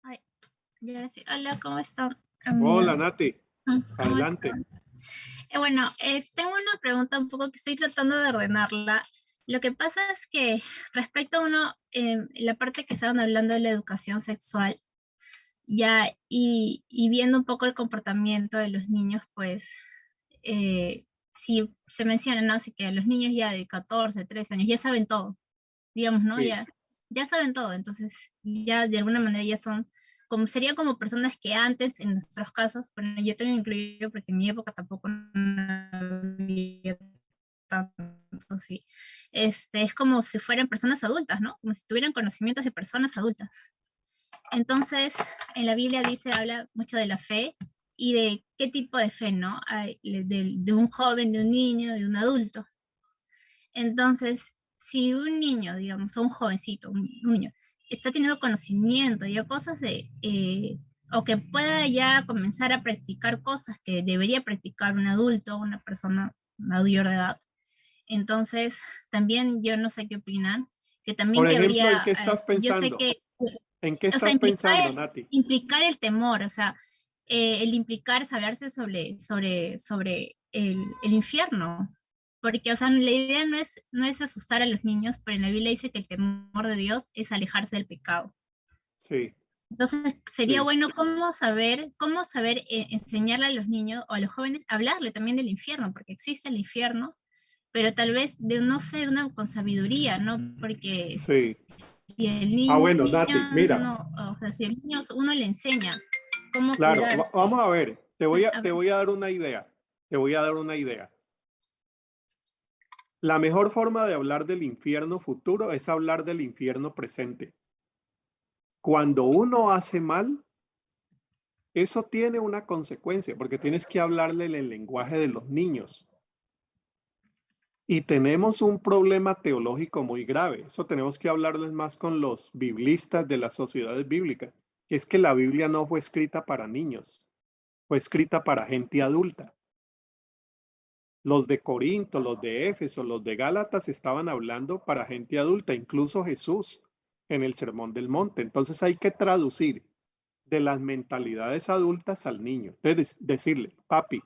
Ay, ya sí. Hola, ¿cómo están? Hola, Nati. ¿Cómo Adelante. están? Bueno, tengo una pregunta un poco que estoy tratando de ordenarla. Lo que pasa es que respecto a la parte que estaban hablando de la educación sexual, ya, y viendo un poco el comportamiento de los niños, pues, si se menciona, ¿no? Así que los niños ya de 14, 13 años ya saben todo, digamos, ¿no? Sí. Ya saben todo, entonces ya de alguna manera ya son, como sería como personas que antes, en nuestros casos, bueno, yo también incluyo porque en mi época tampoco no había tanto así, es como si fueran personas adultas, ¿no? Como si tuvieran conocimientos de personas adultas. Entonces, en la Biblia habla mucho de la fe y de qué tipo de fe, ¿no? Hay de un joven, de un niño, de un adulto. Entonces, si un niño, digamos, o un jovencito, un niño, está teniendo conocimiento ya cosas o que pueda ya comenzar a practicar cosas que debería practicar un adulto, una persona mayor de edad, entonces también yo no sé qué opinan, que también Por ejemplo, ¿en habría, qué estás yo sé pensando? que ¿En qué O sea, estás pensando, Nati? implicar el temor, o sea, el implicar es hablarse sobre el infierno. Porque, o sea, la idea no es asustar a los niños, pero en la Biblia dice que el temor de Dios es alejarse del pecado. Sí, Entonces, sería sí, bueno cómo saber enseñarle a los niños o a los jóvenes, hablarle también del infierno, porque existe el infierno, pero tal vez no sé, con sabiduría, ¿no? Porque sí. si el Ah, niño bueno, Nati, mira, no, o sea, si el niño uno le enseña cómo claro, vamos cuidarse. a ver, A te ver, voy a dar una idea, te voy a dar una idea. La mejor forma de hablar del infierno futuro es hablar del infierno presente. Cuando uno hace mal, eso tiene una consecuencia, porque tienes que hablarle en el lenguaje de los niños. Y tenemos un problema teológico muy grave. Eso tenemos que hablarles más con los biblistas de las sociedades bíblicas. Es que la Biblia no fue escrita para niños, fue escrita para gente adulta. Los de Corinto, los de Éfeso, los de Gálatas estaban hablando para gente adulta, incluso Jesús en el Sermón del Monte. Entonces hay que traducir de las mentalidades adultas al niño. Entonces, decirle, papi,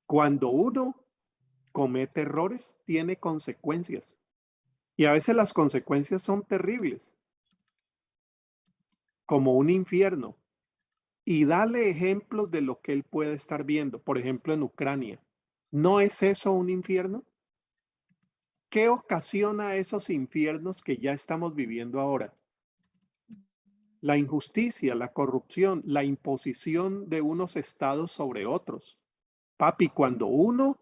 cuando uno comete errores, tiene consecuencias. Y a veces las consecuencias son terribles, como un infierno. Y dale ejemplos de lo que él puede estar viendo. Por ejemplo, en Ucrania. ¿No es eso un infierno? ¿Qué ocasiona esos infiernos que ya estamos viviendo ahora? La injusticia, la corrupción, la imposición de unos estados sobre otros. Papi, cuando uno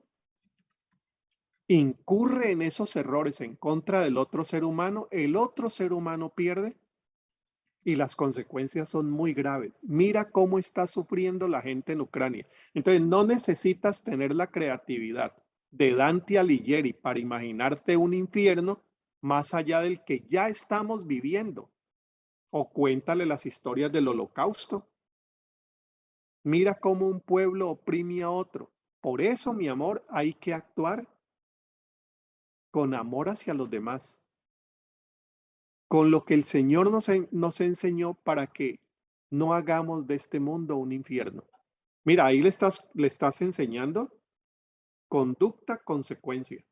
incurre en esos errores en contra del otro ser humano, el otro ser humano pierde y las consecuencias son muy graves. Mira cómo está sufriendo la gente en Ucrania. Entonces, no necesitas tener la creatividad de Dante Alighieri para imaginarte un infierno más allá del que ya estamos viviendo. O cuéntale las historias del Holocausto. Mira cómo un pueblo oprime a otro. Por eso, mi amor, hay que actuar con amor hacia los demás, con lo que el Señor nos enseñó para que no hagamos de este mundo un infierno. Mira, ahí le estás enseñando conducta, consecuencia.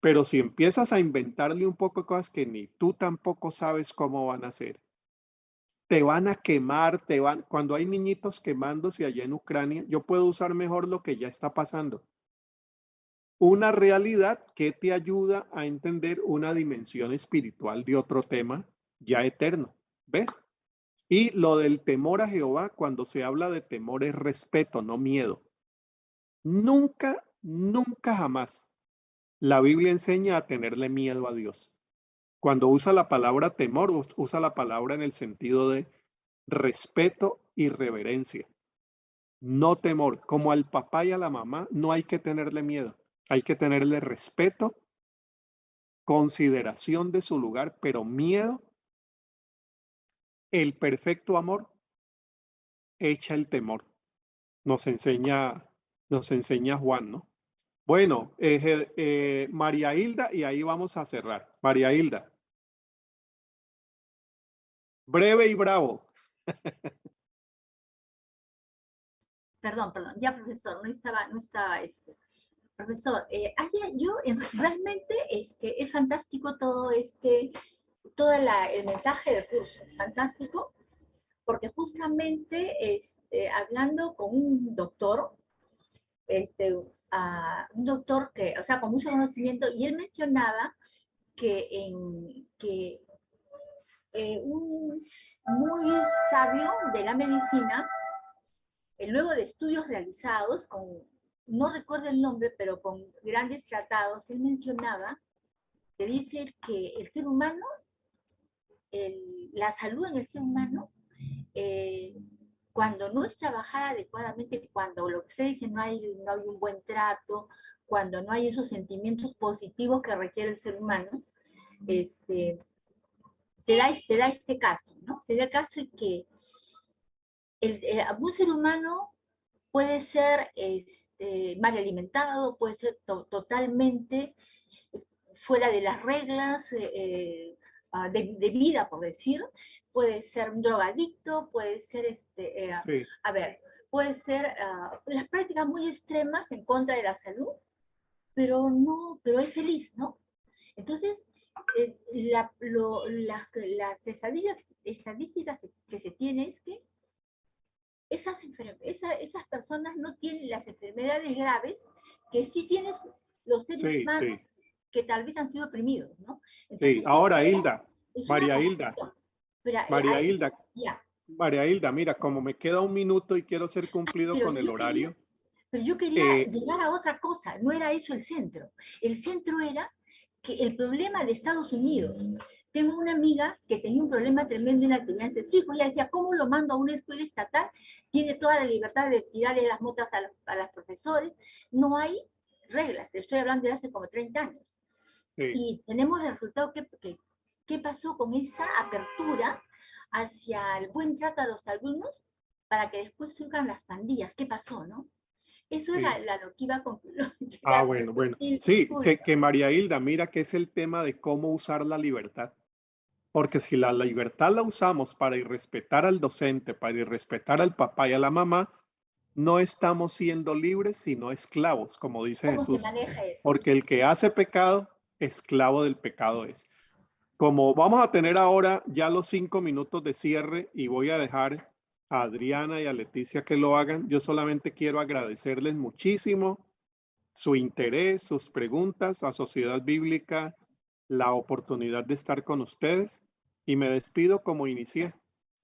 Pero si empiezas a inventarle un poco cosas que ni tú tampoco sabes cómo van a ser, te van a quemar, cuando hay niñitos quemándose allá en Ucrania, yo puedo usar mejor lo que ya está pasando. Una realidad que te ayuda a entender una dimensión espiritual de otro tema ya eterno. ¿Ves? Y lo del temor a Jehová, cuando se habla de temor es respeto, no miedo. Nunca, nunca jamás la Biblia enseña a tenerle miedo a Dios. Cuando usa la palabra temor, usa la palabra en el sentido de respeto y reverencia. No temor. Como al papá y a la mamá, no hay que tenerle miedo. Hay que tenerle respeto, consideración de su lugar, pero miedo, el perfecto amor echa el temor. Nos enseña, nos enseña Juan, ¿no? Bueno, María Hilda, y ahí vamos a cerrar. María Hilda, breve y bravo. Perdón, ya profesor, no estaba profesor, realmente es fantástico el mensaje del curso, fantástico, porque justamente hablando con un doctor, un doctor que, o sea, con mucho conocimiento, y él mencionaba que un muy sabio de la medicina, luego de estudios realizados no recuerdo el nombre, pero con grandes tratados, él mencionaba que dice que el ser humano, la salud en el ser humano, cuando no es trabajada adecuadamente, cuando lo que usted dice no hay un buen trato, cuando no hay esos sentimientos positivos que requiere el ser humano, se da este caso, ¿no? Se da el caso de que un ser humano puede ser mal alimentado, puede ser totalmente fuera de las reglas, de vida, por decir, puede ser un drogadicto, puede ser, Sí, a ver, puede ser las prácticas muy extremas en contra de la salud, pero no, pero es feliz, ¿no? Entonces, las estadísticas que se tienen es que esas personas no tienen las enfermedades graves que sí tienen los seres sí, humanos sí, que tal vez han sido oprimidos, ¿no? sí. Entonces, Ahora, Hilda, es una María Hilda, confusión. Pero María ahí, Hilda, ya. María Hilda, mira, como me queda un minuto y quiero ser cumplido Pero con el horario, yo quería eh, llegar a otra cosa, no era eso el centro. El centro era que el problema de Estados Unidos. Tengo una amiga que tenía un problema tremendo en la crianza de su hijo. Ella decía, ¿cómo lo mando a una escuela estatal? Tiene toda la libertad de tirarle las motas a los profesores. No hay reglas, te estoy hablando de hace como 30 años. sí, Y tenemos el resultado, ¿qué pasó con esa apertura hacia el buen trato a los alumnos para que después surjan las pandillas? ¿Qué pasó, no? Eso es sí. lo que iba a concluir. Bueno, bueno. Y Sí, disculpa. que María Hilda, mira que es el tema de cómo usar la libertad. Porque si la libertad la usamos para irrespetar al docente, para irrespetar al papá y a la mamá, no estamos siendo libres, sino esclavos, como dice ¿Cómo se Jesús. maneja eso? Porque el que hace pecado, esclavo del pecado es. Como vamos a tener ahora ya los 5 minutos de cierre y voy a dejar a Adriana y a Leticia que lo hagan, yo solamente quiero agradecerles muchísimo su interés, sus preguntas a Sociedad Bíblica, la oportunidad de estar con ustedes y me despido como inicié.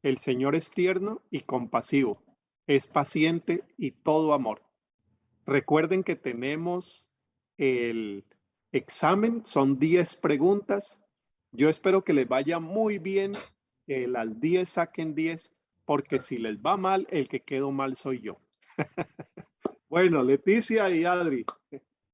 El Señor es tierno y compasivo, es paciente y todo amor. Recuerden que tenemos el examen, son 10 preguntas. Yo espero que les vaya muy bien, que las 10 saquen 10, porque si les va mal, el que quedó mal soy yo. Bueno, Leticia y Adri,